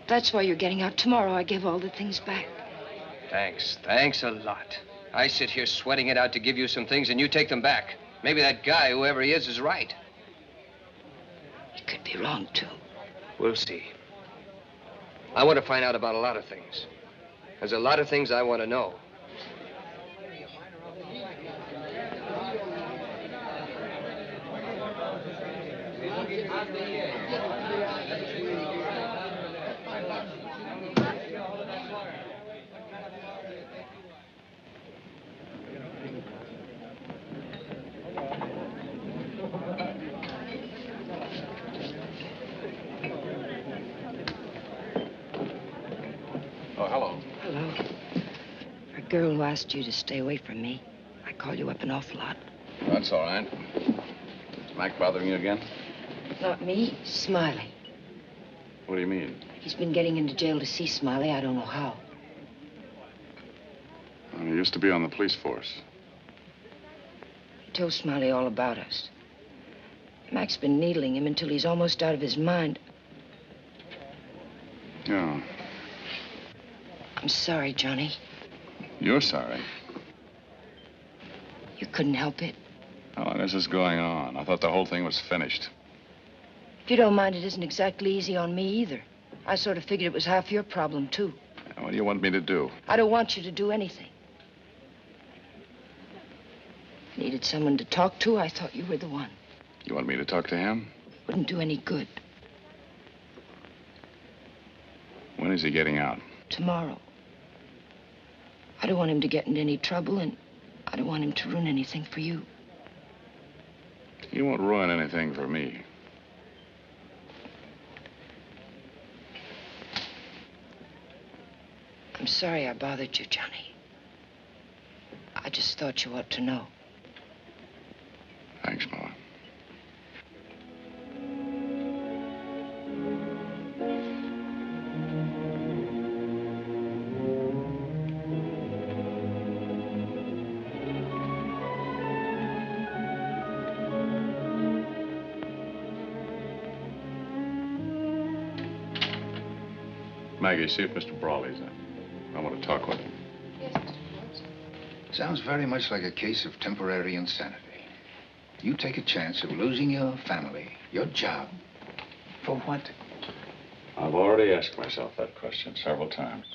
Speaker 7: That's why you're getting out tomorrow. I gave all the things back.
Speaker 13: Thanks. Thanks a lot. I sit here sweating it out to give you some things, and you take them back. Maybe that guy, whoever he is right.
Speaker 7: He could be wrong, too.
Speaker 13: We'll see. I want to find out about a lot of things. There's a lot of things I want to know.
Speaker 3: Oh, hello.
Speaker 7: Hello. A girl who asked you to stay away from me. I call you up an awful lot.
Speaker 3: That's all right. Is Mac bothering you again?
Speaker 7: Not me, Smiley.
Speaker 3: What do you mean?
Speaker 7: He's been getting into jail to see Smiley. I don't know how.
Speaker 3: Well, he used to be on the police force.
Speaker 7: He told Smiley all about us. Mac's been needling him until he's almost out of his mind.
Speaker 3: Yeah.
Speaker 7: I'm sorry, Johnny.
Speaker 3: You're sorry.
Speaker 7: You couldn't help it.
Speaker 3: How long is this going on? I thought the whole thing was finished.
Speaker 7: If you don't mind, it isn't exactly easy on me either. I sort of figured it was half your problem, too.
Speaker 3: Now, what do you want me to do?
Speaker 7: I don't want you to do anything. Needed someone to talk to, I thought you were the one.
Speaker 3: You want me to talk to him?
Speaker 7: Wouldn't do any good.
Speaker 3: When is he getting out?
Speaker 7: Tomorrow. I don't want him to get into any trouble, and I don't want him to ruin anything for you.
Speaker 3: He won't ruin anything for me.
Speaker 7: I'm sorry I bothered you, Johnny. I just thought you ought to know.
Speaker 3: Thanks, Ma. Maggie, see if Mr. Brawley's in. I want to talk with him.
Speaker 12: Yes, Mr. Forbes.
Speaker 1: Sounds very much like a case of temporary insanity. You take a chance of losing your family, your job. For what?
Speaker 3: I've already asked myself that question several times.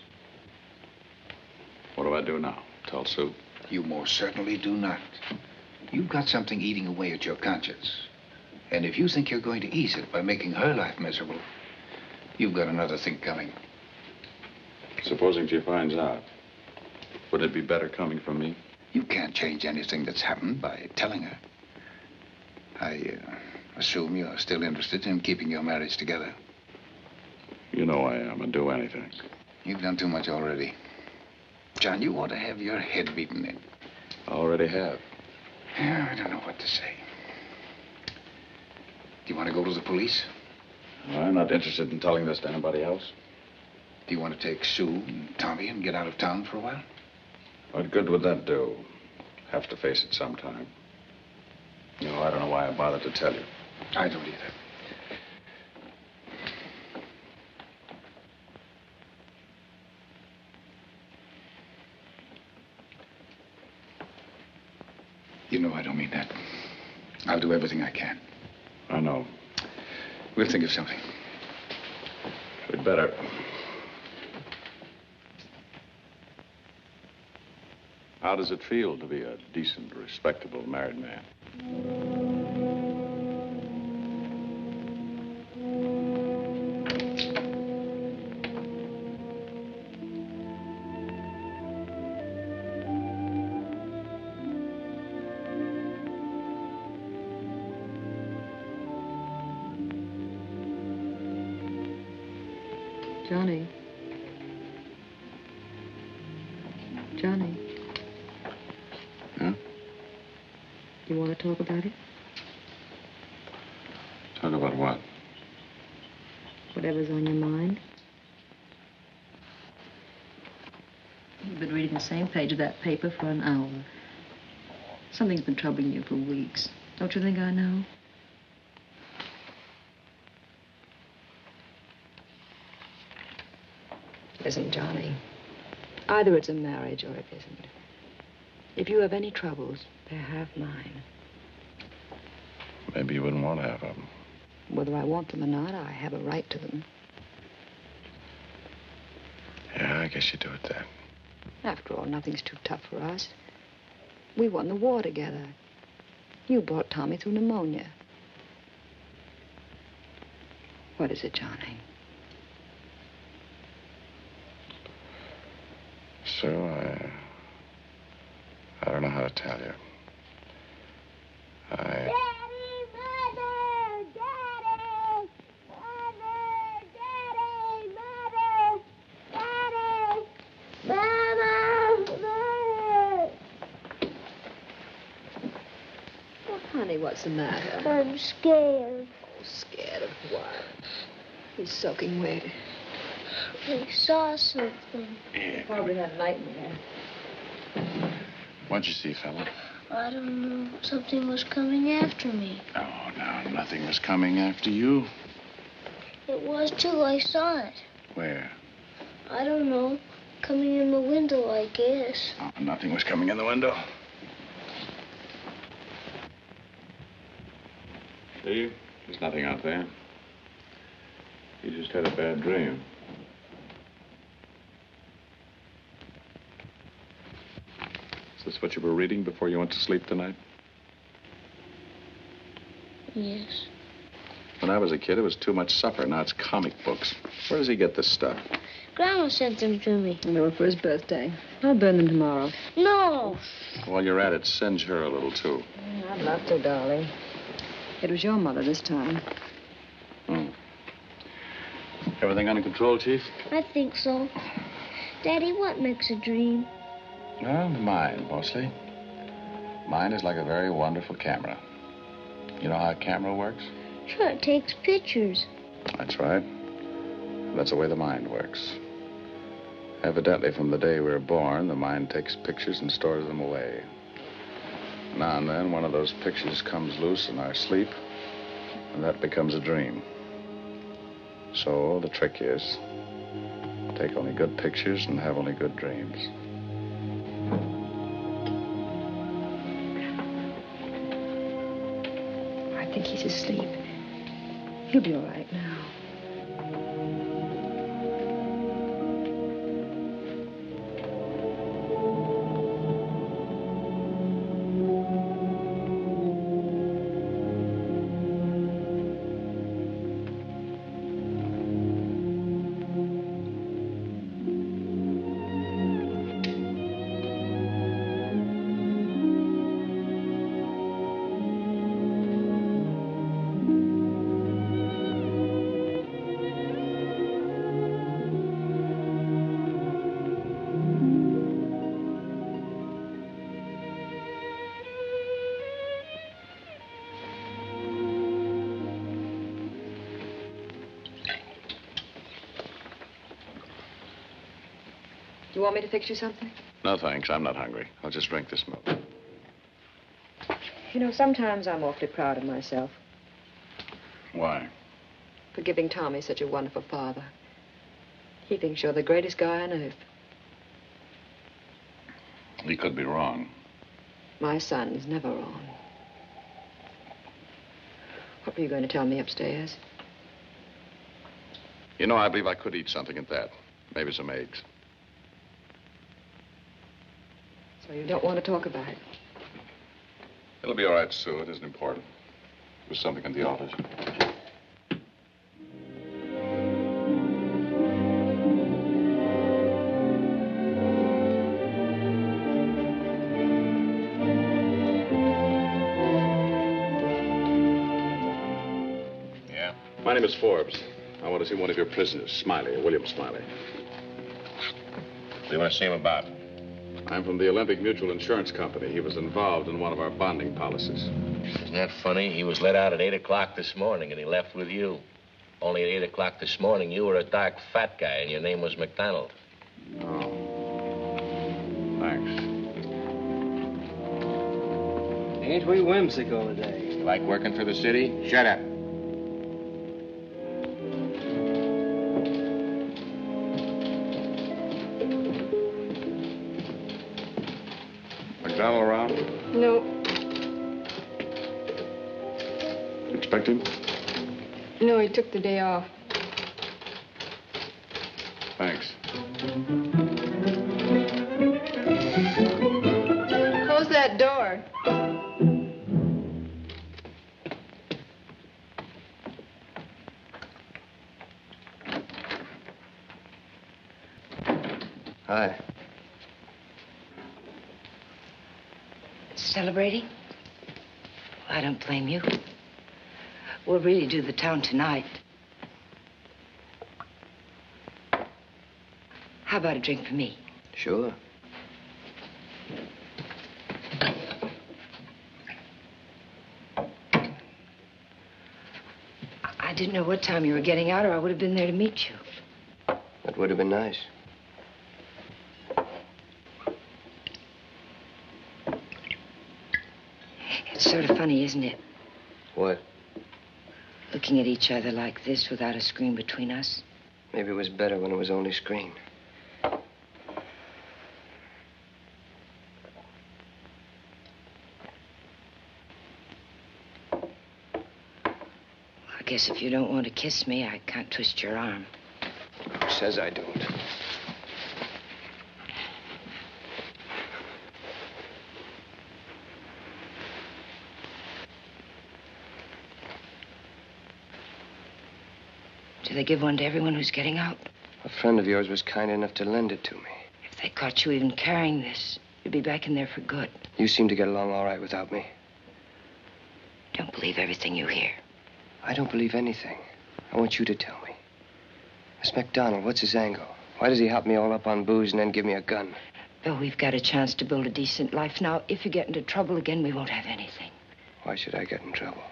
Speaker 3: What do I do now? Tell Sue?
Speaker 1: You most certainly do not. You've got something eating away at your conscience. And if you think you're going to ease it by making her life miserable, you've got another thing coming.
Speaker 3: Supposing she finds out, would it be better coming from me?
Speaker 1: You can't change anything that's happened by telling her. I assume you're still interested in keeping your marriage together.
Speaker 3: You know I am, and do anything.
Speaker 1: You've done too much already. John, you ought to have your head beaten in.
Speaker 3: I already have.
Speaker 1: Yeah, I don't know what to say. Do you want to go to the police?
Speaker 3: I'm not interested in telling this to anybody else.
Speaker 1: Do you want to take Sue and Tommy and get out of town for a while?
Speaker 3: What good would that do? Have to face it sometime. You know, I don't know why I bothered to tell you.
Speaker 1: I don't either. You know I don't mean that. I'll do everything I can.
Speaker 3: I know.
Speaker 1: We'll think of something.
Speaker 3: We'd better. How does it feel to be a decent, respectable married man?
Speaker 2: Johnny. Johnny.
Speaker 3: Huh?
Speaker 2: You want to talk about it?
Speaker 3: Talk about what?
Speaker 2: Whatever's on your mind. You've been reading the same page of that paper for an hour. Something's been troubling you for weeks. Don't you think I know? Listen, Johnny. Either it's a marriage or it isn't. If you have any troubles, they're half mine.
Speaker 3: Maybe you wouldn't want to have them.
Speaker 2: Whether I want them or not, I have a right to them.
Speaker 3: Yeah, I guess you do it then.
Speaker 2: After all, nothing's too tough for us. We won the war together. You brought Tommy through pneumonia. What is it, Johnny?
Speaker 3: So, I don't know how to tell you.
Speaker 4: Daddy, Mother, Daddy, Mother, Daddy, Mother, Mother.
Speaker 2: Oh, honey, what's the matter?
Speaker 4: I'm scared.
Speaker 2: Oh, scared of what? He's soaking wet.
Speaker 4: I saw something.
Speaker 2: You probably had a nightmare.
Speaker 3: What'd you see, fella?
Speaker 4: I don't know. Something was coming after me.
Speaker 3: Oh, no, nothing was coming after you.
Speaker 4: It was too. I saw it.
Speaker 3: Where?
Speaker 4: I don't know. Coming in the window, I guess.
Speaker 3: Oh, nothing was coming in the window. Steve, there's nothing out there. You just had a bad dream. Is this what you were reading before you went to sleep tonight?
Speaker 4: Yes.
Speaker 3: When I was a kid, it was too much supper. Now it's comic books. Where does he get this stuff?
Speaker 4: Grandma sent them to me.
Speaker 2: They were for his birthday. I'll burn them tomorrow.
Speaker 4: No.
Speaker 3: While you're at it, singe her a little, too.
Speaker 2: I'd love to, darling. It was your mother this time.
Speaker 3: Hmm. Everything under control, Chief?
Speaker 4: I think so. Daddy, what makes a dream?
Speaker 3: Well, the mind, mostly. Mind is like a very wonderful camera. You know how a camera works?
Speaker 4: Sure, it takes pictures.
Speaker 3: That's right. That's the way the mind works. Evidently, from the day we were born, the mind takes pictures and stores them away. Now and then, one of those pictures comes loose in our sleep, and that becomes a dream. So, the trick is, take only good pictures and have only good dreams.
Speaker 2: I think he's asleep. He'll be all right now. You want me to fix you something?
Speaker 3: No, thanks. I'm not hungry. I'll just drink this milk.
Speaker 2: You know, sometimes I'm awfully proud of myself
Speaker 3: Why?
Speaker 2: for giving Tommy such a wonderful father. He thinks you're the greatest guy on earth.
Speaker 3: He could be wrong.
Speaker 2: My son's never wrong. What were you going to tell me upstairs?
Speaker 3: You know, I believe I could eat something at that. Maybe some eggs.
Speaker 2: So you don't want to talk about it?
Speaker 3: It'll be all right, Sue. It isn't important. It was something in the office.
Speaker 14: Yeah?
Speaker 3: My name is Forbes. I want to see one of your prisoners, Smiley, William Smiley.
Speaker 14: What do you want to see him about?
Speaker 3: I'm from the Olympic Mutual Insurance Company. He was involved in one of our bonding policies.
Speaker 14: Isn't that funny? He was let out at 8 o'clock this morning, and he left with you. Only at 8 o'clock this morning, you were a dark, fat guy, and your name was McDonald.
Speaker 3: Oh. Thanks.
Speaker 10: Ain't we whimsical today?
Speaker 14: You like working for the city? Shut up.
Speaker 3: McDonald around?
Speaker 5: No.
Speaker 3: Expect him?
Speaker 5: No, he took the day off.
Speaker 3: Thanks.
Speaker 5: Close that door.
Speaker 13: Hi.
Speaker 7: Celebrating? Well, I don't blame you. We'll really do the town tonight. How about a drink for me?
Speaker 13: Sure.
Speaker 7: I didn't know what time you were getting out, or I would have been there to meet you.
Speaker 13: That would have been nice.
Speaker 7: It's sort of funny, isn't it?
Speaker 13: What?
Speaker 7: Looking at each other like this without a screen between us.
Speaker 13: Maybe it was better when it was only screen.
Speaker 7: I guess if you don't want to kiss me, I can't twist your arm.
Speaker 13: Who says I don't?
Speaker 7: Do they give one to everyone who's getting out?
Speaker 13: A friend of yours was kind enough to lend it to me.
Speaker 7: If they caught you even carrying this, you'd be back in there for good.
Speaker 13: You seem to get along all right without me.
Speaker 7: Don't believe everything you hear.
Speaker 13: I don't believe anything. I want you to tell me. This McDonald, what's his angle? Why does he hop me all up on booze and then give me a gun?
Speaker 7: Bill, we've got a chance to build a decent life now. If you get into trouble again, we won't have anything.
Speaker 13: Why should I get in trouble?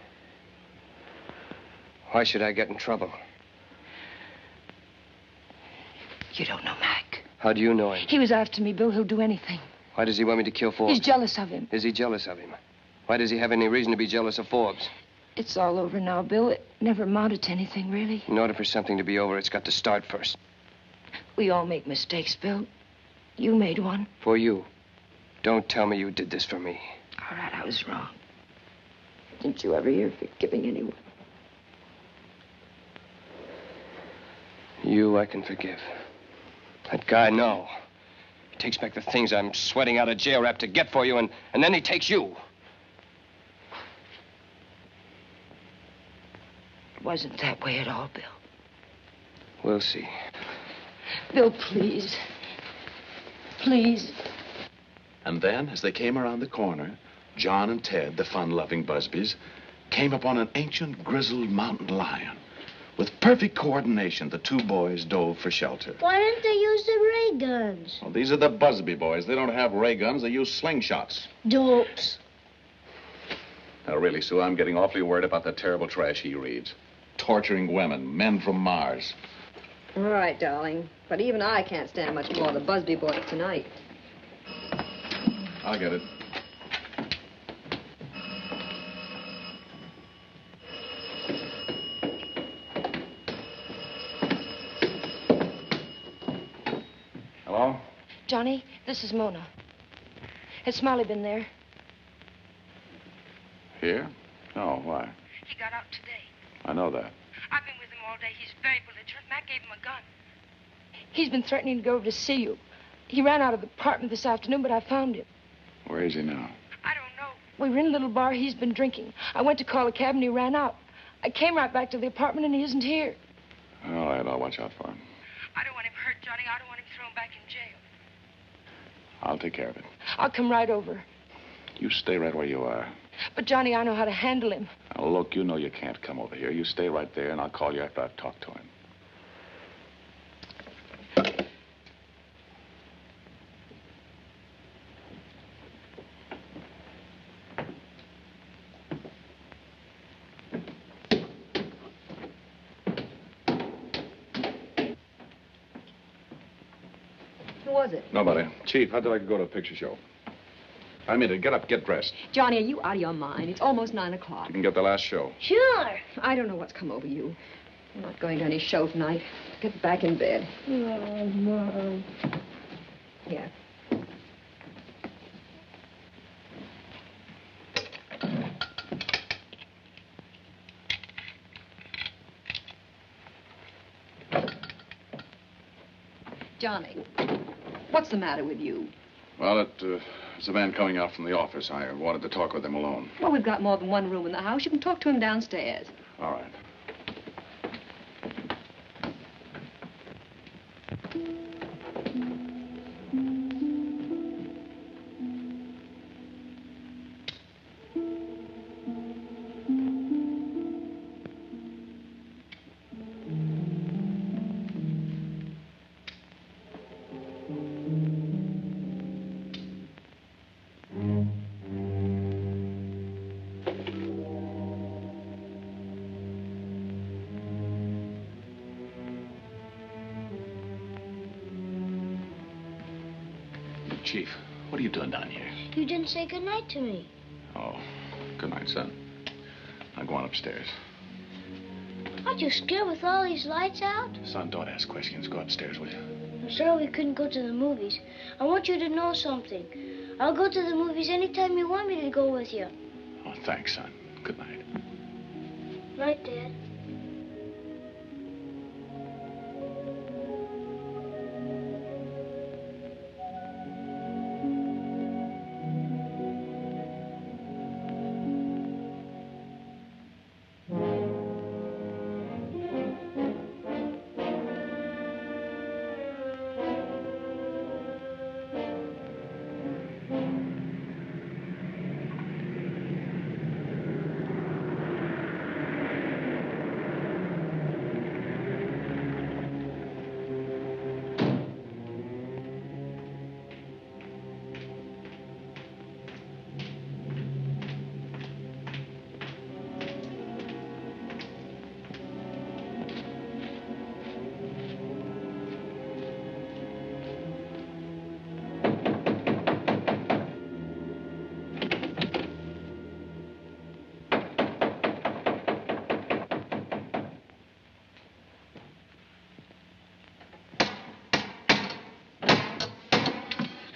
Speaker 13: Why should I get in trouble?
Speaker 7: You don't know Mac.
Speaker 13: How do you know him?
Speaker 7: He was after me, Bill. He'll do anything.
Speaker 13: Why does he want me to kill Forbes?
Speaker 7: He's jealous of him.
Speaker 13: Is he jealous of him? Why does he have any reason to be jealous of Forbes?
Speaker 7: It's all over now, Bill. It never amounted to anything, really.
Speaker 13: In order for something to be over, it's got to start first.
Speaker 7: We all make mistakes, Bill. You made one.
Speaker 13: For you. Don't tell me you did this for me.
Speaker 7: All right, I was wrong. Didn't you ever hear of forgiving anyone?
Speaker 13: You, I can forgive. That guy, no. He takes back the things I'm sweating out of jail rap to get for you, and then he takes you.
Speaker 7: It wasn't that way at all, Bill.
Speaker 13: We'll see.
Speaker 7: Bill, please. Please.
Speaker 3: And then, as they came around the corner, John and Ted, the fun-loving Busbys, came upon an ancient, grizzled mountain lion. With perfect coordination, the two boys dove for shelter.
Speaker 4: Why didn't they use the ray guns?
Speaker 3: Well, these are the Busby boys. They don't have ray guns. They use slingshots.
Speaker 4: Dopes.
Speaker 3: Now, really, Sue, I'm getting awfully worried about the terrible trash he reads. Torturing women, men from Mars.
Speaker 2: All right, darling. But even I can't stand much more of the Busby boys tonight.
Speaker 3: I'll get it. Hello?
Speaker 7: Johnny, this is Mona. Has Smiley been there?
Speaker 3: Here? No, why?
Speaker 12: He got out today.
Speaker 3: I know that.
Speaker 12: I've been with him all day. He's very belligerent. Mac gave him a gun.
Speaker 7: He's been threatening to go over to see you. He ran out of the apartment this afternoon, but I found him.
Speaker 3: Where is he now?
Speaker 12: I don't know.
Speaker 7: We were in a little bar. He's been drinking. I went to call a cab, and he ran out. I came right back to the apartment, and he isn't here.
Speaker 3: All right, I'll watch out for him.
Speaker 12: I don't want him hurt, Johnny. I don't want him thrown back in jail.
Speaker 3: I'll take care of it.
Speaker 7: I'll come right over.
Speaker 3: You stay right where you are.
Speaker 7: But, Johnny, I know how to handle him.
Speaker 3: Now, look, you know you can't come over here. You stay right there, and I'll call you after I've talked to him.
Speaker 2: was it?
Speaker 3: Nobody. Chief, how'd you like to go to a picture show? I mean, get up, get dressed.
Speaker 5: Johnny, are you out of your mind? It's almost 9 o'clock.
Speaker 3: You can get the last show.
Speaker 4: Sure.
Speaker 5: I don't know what's come over you. I'm not going to any show tonight. Get back in bed.
Speaker 4: Oh, Mom.
Speaker 5: Here. Johnny, what's the matter with you?
Speaker 3: Well, it's a man coming out from the office. I wanted to talk with him alone.
Speaker 5: Well, we've got more than one room in the house. You can talk to him downstairs.
Speaker 3: All right. Chief, what are you doing down here?
Speaker 4: You didn't say goodnight to me.
Speaker 3: Oh, good night, son. Now go on upstairs.
Speaker 4: Aren't you scared with all these lights out?
Speaker 3: Son, don't ask questions. Go upstairs, will you?
Speaker 4: I'm sorry we couldn't go to the movies. I want you to know something. I'll go to the movies anytime you want me to go with you.
Speaker 3: Oh, thanks, son. Good night.
Speaker 4: Night, Dad.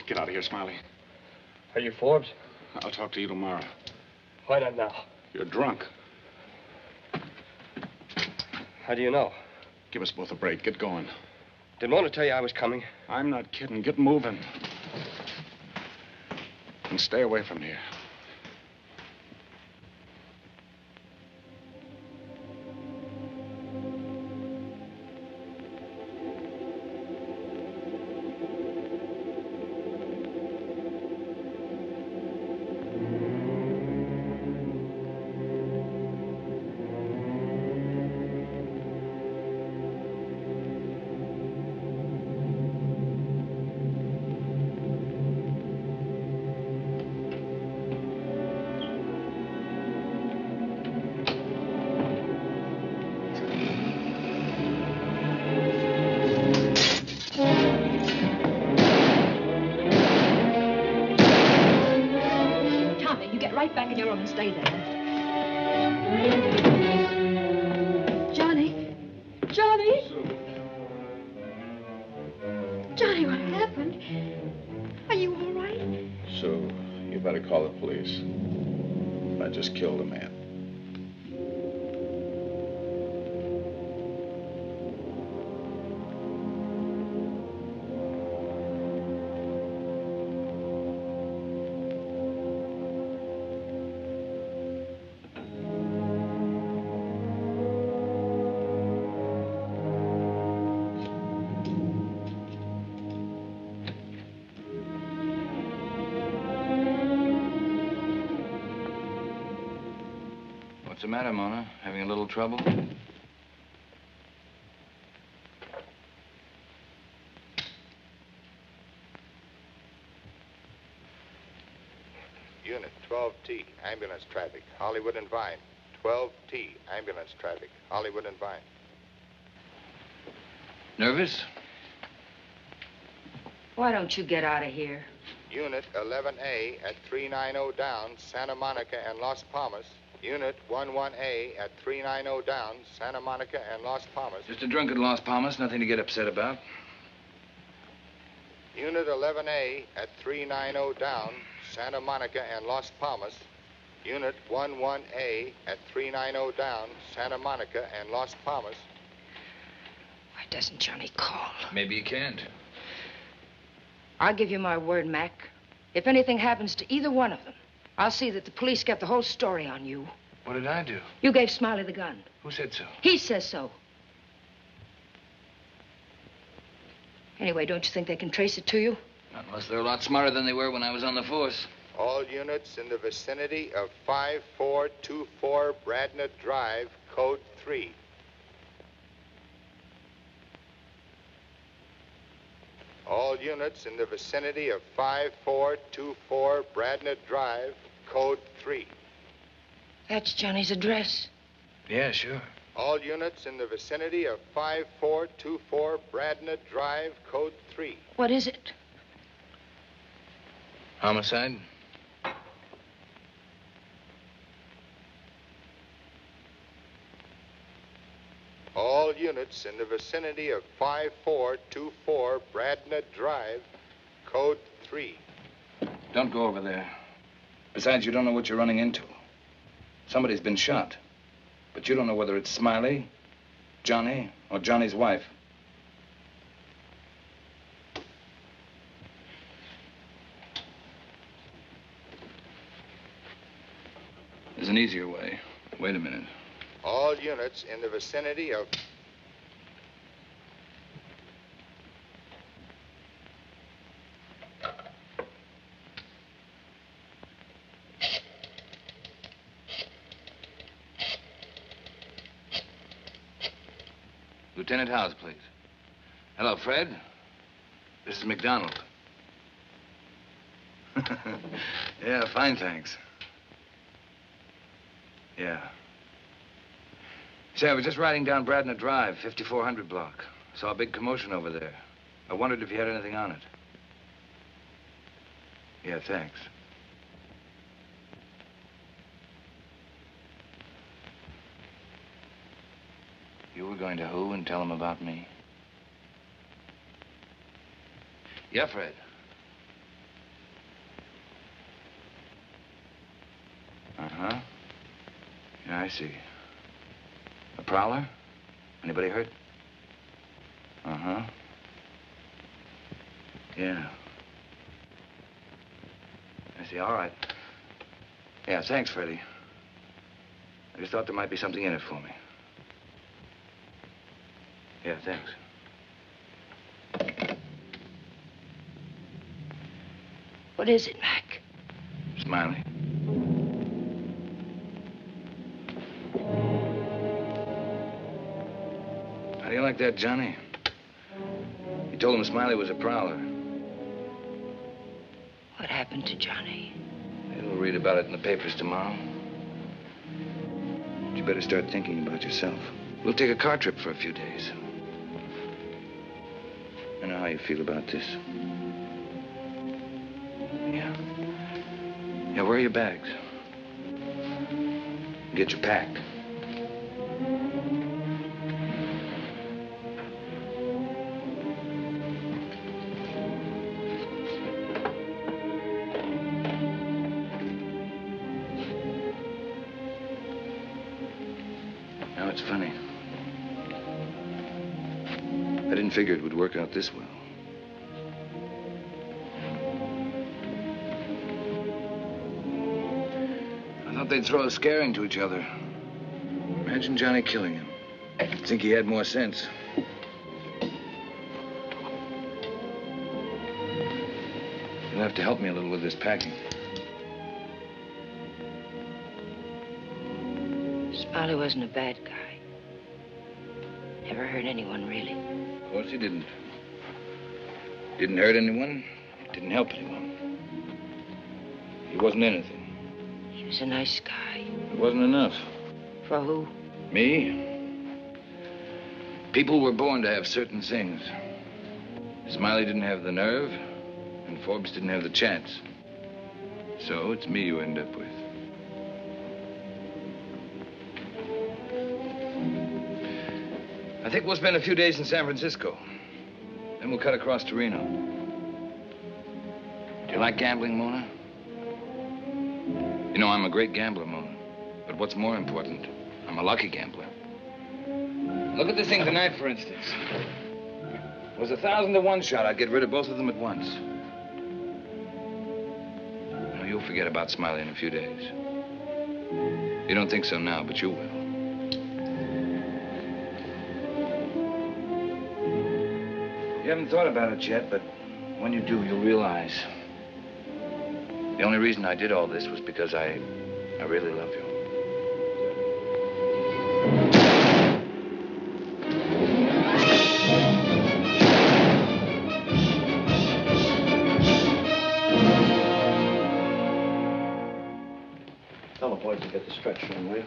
Speaker 3: Get out of here, Smiley.
Speaker 15: Are you Forbes?
Speaker 3: I'll talk to you tomorrow.
Speaker 15: Why not now?
Speaker 3: You're drunk.
Speaker 15: How do you know?
Speaker 3: Give us both a break. Get going.
Speaker 15: Didn't want to tell you I was coming.
Speaker 3: I'm not kidding. Get moving. And stay away from here.
Speaker 5: Right back in your room and stay there. Johnny? Johnny? Johnny, what happened? Are you all right?
Speaker 3: Sue, you better call the police. I just killed a man.
Speaker 6: What's the matter, Mona? Having a little trouble?
Speaker 16: Unit 12T, ambulance traffic, Hollywood and Vine. 12T, ambulance traffic, Hollywood and Vine.
Speaker 6: Nervous?
Speaker 7: Why don't you get out of here?
Speaker 16: Unit 11A at 390 down, Santa Monica and Las Palmas. Unit 11A at 390 down, Santa Monica and Las Palmas.
Speaker 6: Just a drunk at Las Palmas, nothing to get upset about.
Speaker 16: Unit 11A at 390 down, Santa Monica and Las Palmas. Unit 11A at 390 down, Santa Monica and Las Palmas.
Speaker 7: Why doesn't Johnny call?
Speaker 6: Maybe he can't.
Speaker 7: I'll give you my word, Mac. If anything happens to either one of them, I'll see that the police get the whole story on you.
Speaker 6: What did I do?
Speaker 7: You gave Smiley the gun.
Speaker 6: Who said so?
Speaker 7: He says so. Anyway, don't you think they can trace it to you?
Speaker 6: Not unless they're a lot smarter than they were when I was on the force.
Speaker 16: All units in the vicinity of 5424 Bradna Drive, code 3. All units in the vicinity of 5424 Bradna Drive, code 3.
Speaker 7: That's Johnny's address.
Speaker 6: Yeah, sure.
Speaker 16: All units in the vicinity of 5424 Bradna Drive, code 3.
Speaker 7: What is it?
Speaker 6: Homicide?
Speaker 16: All units in the vicinity of 5424 Bradna Drive, code 3.
Speaker 6: Don't go over there. Besides, you don't know what you're running into. Somebody's been shot. But you don't know whether it's Smiley, Johnny, or Johnny's wife. There's an easier way. Wait a minute.
Speaker 16: All units in the vicinity of...
Speaker 6: Lieutenant Howes, please. Hello, Fred. This is McDonald. Yeah, fine, thanks. Yeah. Say, I was just riding down Bradna Drive, 5400 block. Saw a big commotion over there. I wondered if you had anything on it. Yeah, thanks. You were going to who and tell him about me? Yeah, Fred. Uh-huh. Yeah, I see. A prowler? Anybody hurt? Uh-huh. Yeah. I see. All right. Yeah, thanks, Freddie. I just thought there might be something in it for me. Yeah, thanks.
Speaker 7: What is it, Mac?
Speaker 6: Smiley. How do you like that, Johnny? You told him Smiley was a prowler.
Speaker 7: What happened to Johnny?
Speaker 6: We'll read about it in the papers tomorrow. But you better start thinking about yourself. We'll take a car trip for a few days. I know how you feel about this. Yeah. Yeah, where are your bags? Get you packed. Now it's funny. I didn't figure it would work out this well. I thought they'd throw a scare into each other. Imagine Johnny killing him. I'd think he had more sense. You'll have to help me a little with this packing.
Speaker 7: Smiley wasn't a bad guy. Never hurt anyone, really.
Speaker 6: Of course he didn't. Didn't hurt anyone. Didn't help anyone. He wasn't anything.
Speaker 7: He was a nice guy.
Speaker 6: It wasn't enough.
Speaker 7: For who?
Speaker 6: Me? People were born to have certain things. Smiley didn't have the nerve, and Forbes didn't have the chance. So it's me you end up with. I think we'll spend a few days in San Francisco. Then we'll cut across to Reno. Do you like gambling, Mona? You know, I'm a great gambler, Mona. But what's more important, I'm a lucky gambler. Look at this thing tonight, for instance. It was 1,000 to 1 shot. I'd get rid of both of them at once. Now, you'll forget about Smiley in a few days. You don't think so now, but you will. You haven't thought about it yet, but when you do, you'll realize the only reason I did all this was because I really love you.
Speaker 17: Tell the boys to get the stretch room, will you?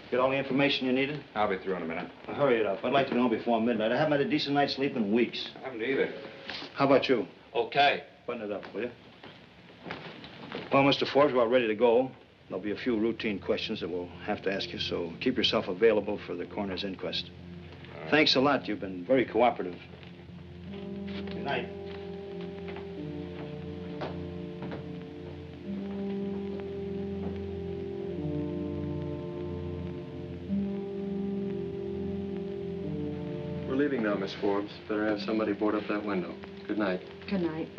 Speaker 17: Get all the information you needed?
Speaker 6: I'll be through in a minute.
Speaker 17: Well, hurry it up. I'd like to go home before midnight. I haven't had a decent night's sleep in weeks.
Speaker 6: I haven't either.
Speaker 17: How about you?
Speaker 11: Okay.
Speaker 17: Button it up, will you? Well, Mr. Forbes, we're ready to go. There'll be a few routine questions that we'll have to ask you, so keep yourself available for the coroner's inquest. Thanks a lot. You've been very cooperative. Good night.
Speaker 18: We're leaving now, Miss Forbes. Better have somebody board up that window. Good night.
Speaker 2: Good night.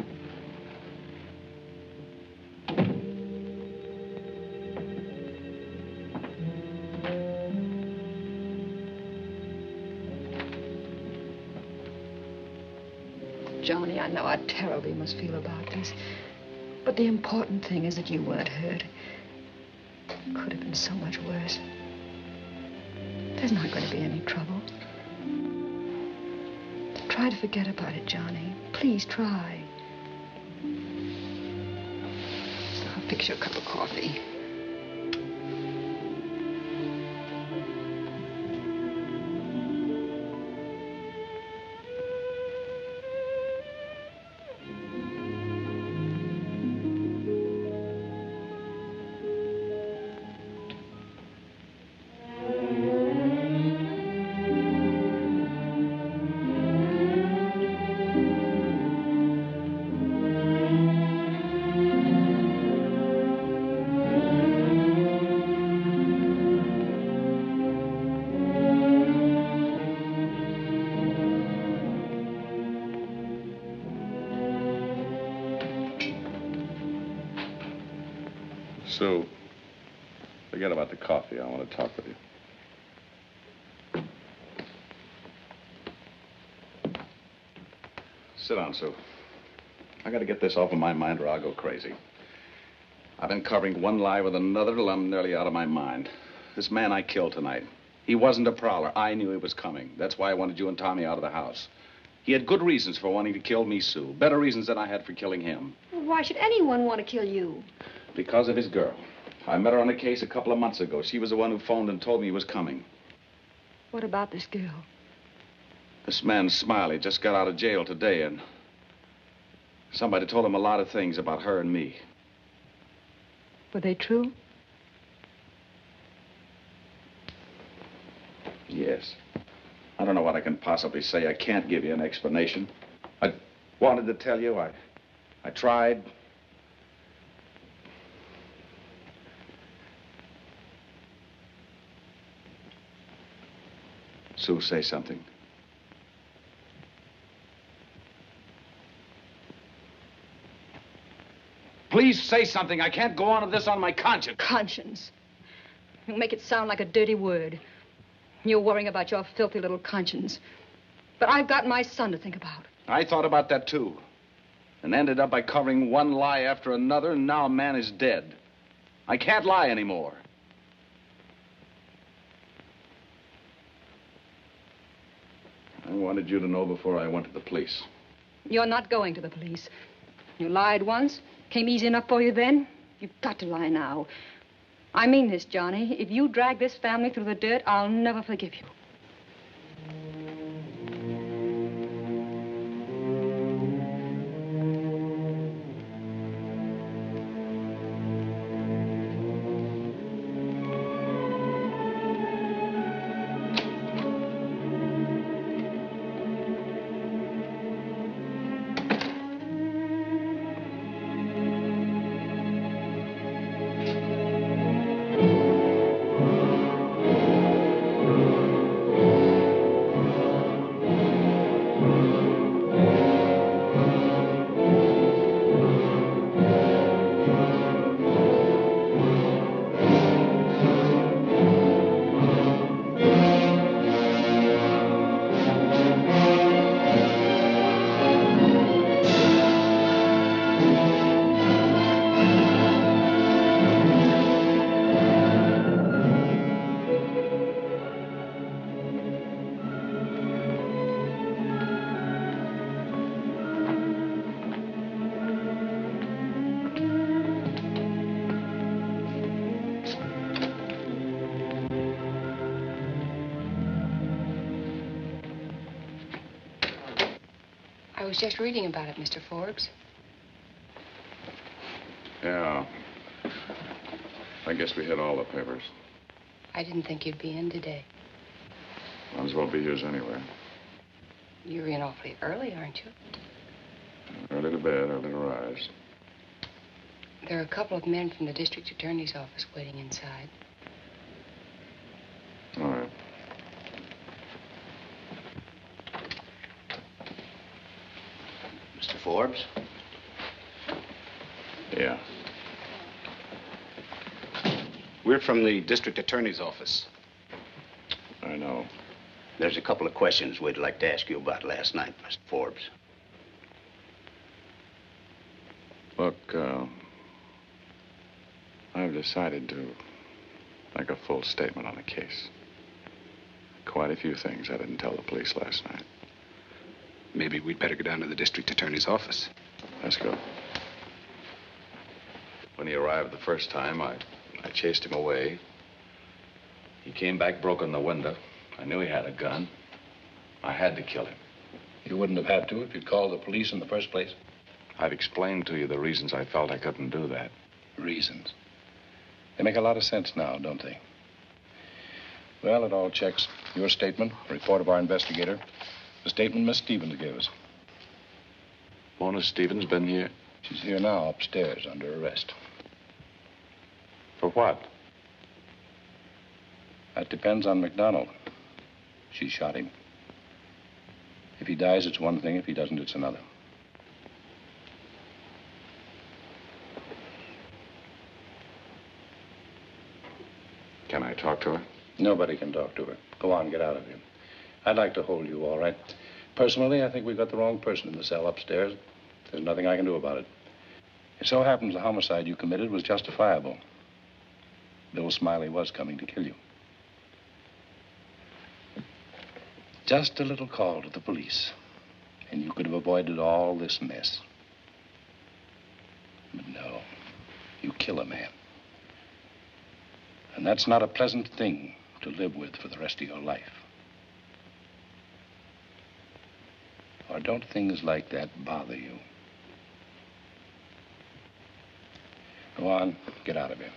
Speaker 2: Johnny, I know how terrible you must feel about this. But the important thing is that you weren't hurt. It could have been so much worse. There's not going to be any trouble. Try to forget about it, Johnny. Please try. I'll fix you a cup of coffee.
Speaker 3: Sue, forget about the coffee. I want to talk with you. Sit down, Sue. I got to get this off of my mind or I'll go crazy. I've been covering one lie with another till I'm nearly out of my mind. This man I killed tonight, he wasn't a prowler. I knew he was coming. That's why I wanted you and Tommy out of the house. He had good reasons for wanting to kill me, Sue. Better reasons than I had for killing him.
Speaker 5: Why should anyone want to kill you?
Speaker 3: Because of his girl. I met her on a case a couple of months ago. She was the one who phoned and told me he was coming.
Speaker 5: What about this girl?
Speaker 3: This man, Smiley, just got out of jail today, and somebody told him a lot of things about her and me.
Speaker 5: Were they true?
Speaker 3: Yes. I don't know what I can possibly say. I can't give you an explanation. I wanted to tell you. I tried. Sue, say something. Please say something. I can't go on with this on my conscience.
Speaker 5: Conscience. You make it sound like a dirty word. You're worrying about your filthy little conscience. But I've got my son to think about.
Speaker 3: I thought about that, too. And ended up by covering one lie after another, and now a man is dead. I can't lie anymore. I wanted you to know before I went to the police.
Speaker 5: You're not going to the police. You lied once. Came easy enough for you then. You've got to lie now. I mean this, Johnny. If you drag this family through the dirt, I'll never forgive you.
Speaker 8: was just reading about it, Mr. Forbes.
Speaker 3: Yeah. I guess we hit all the papers.
Speaker 8: I didn't think you'd be in today.
Speaker 3: Might as well be yours anyway.
Speaker 8: You're in awfully early, aren't you?
Speaker 3: Early to bed, early to rise.
Speaker 8: There are a couple of men from the district attorney's office waiting inside.
Speaker 3: All right.
Speaker 19: Mr. Forbes?
Speaker 3: Yeah.
Speaker 19: We're from the district attorney's office.
Speaker 3: I know.
Speaker 19: There's a couple of questions we'd like to ask you about last night, Mr. Forbes.
Speaker 3: Look, I've decided to make a full statement on the case. Quite a few things I didn't tell the police last night.
Speaker 19: Maybe we'd better go down to the district attorney's office.
Speaker 3: Let's go. When he arrived the first time, I chased him away. He came back, broke in the window. I knew he had a gun. I had to kill him.
Speaker 6: You wouldn't have had to if you'd called the police in the first place.
Speaker 3: I've explained to you the reasons I felt I couldn't do that.
Speaker 6: Reasons. They make a lot of sense now, don't they? Well, it all checks. Your statement, the report of our investigator, the statement Miss Stevens gave us.
Speaker 3: Mona Stevens been here?
Speaker 6: She's here now, upstairs, under arrest.
Speaker 3: For what?
Speaker 6: That depends on McDonald. She shot him. If he dies, it's one thing. If he doesn't, it's another.
Speaker 3: Can I talk to her?
Speaker 6: Nobody can talk to her. Go on, get out of here. I'd like to hold you, all right. Personally, I think we've got the wrong person in the cell upstairs. There's nothing I can do about it. It so happens the homicide you committed was justifiable. Bill Smiley was coming to kill you. Just a little call to the police, and you could have avoided all this mess. But no, you kill a man. And that's not a pleasant thing to live with for the rest of your life. Or don't things like that bother you? Go on, get out of here.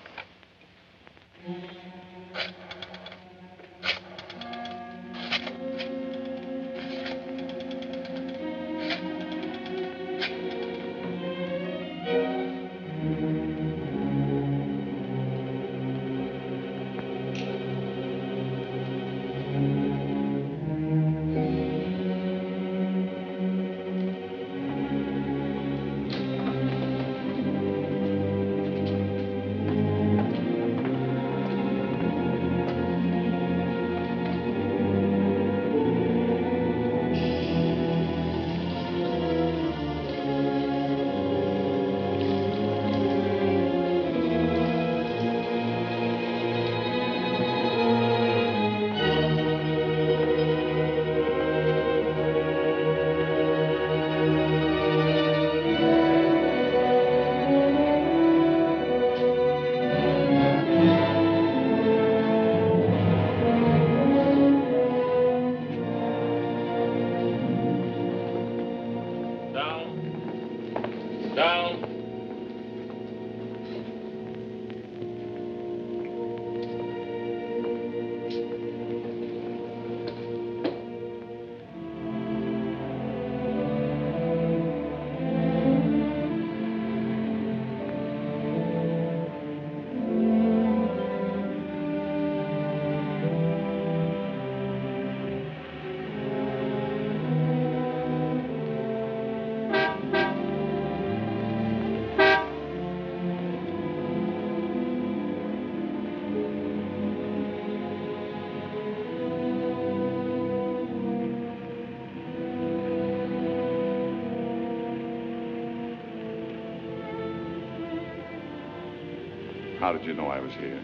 Speaker 3: How did you know I was here?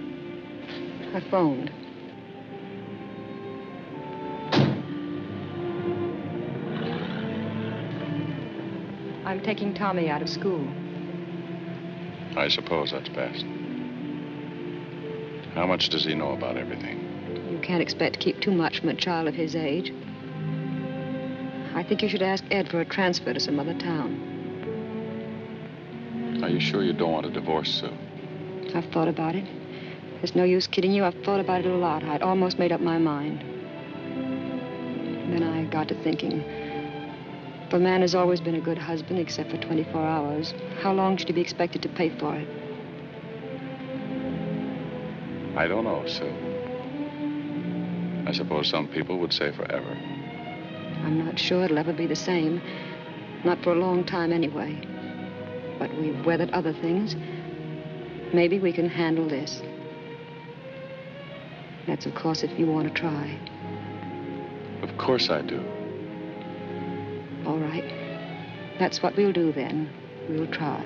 Speaker 5: I phoned. I'm taking Tommy out of school.
Speaker 3: I suppose that's best. How much does he know about everything?
Speaker 5: You can't expect to keep too much from a child of his age. I think you should ask Ed for a transfer to some other town.
Speaker 3: Are you sure you don't want a divorce, Sue?
Speaker 5: I've thought about it. There's no use kidding you. I've thought about it a lot. I'd almost made up my mind. Then I got to thinking. If a man has always been a good husband, except for 24 hours, how long should he be expected to pay for it?
Speaker 3: I don't know, Sue. I suppose some people would say forever.
Speaker 5: I'm not sure it'll ever be the same. Not for a long time anyway. But we've weathered other things. Maybe we can handle this. That's, of course, if you want to try.
Speaker 3: Of course I do.
Speaker 5: All right. That's what we'll do then. We'll try.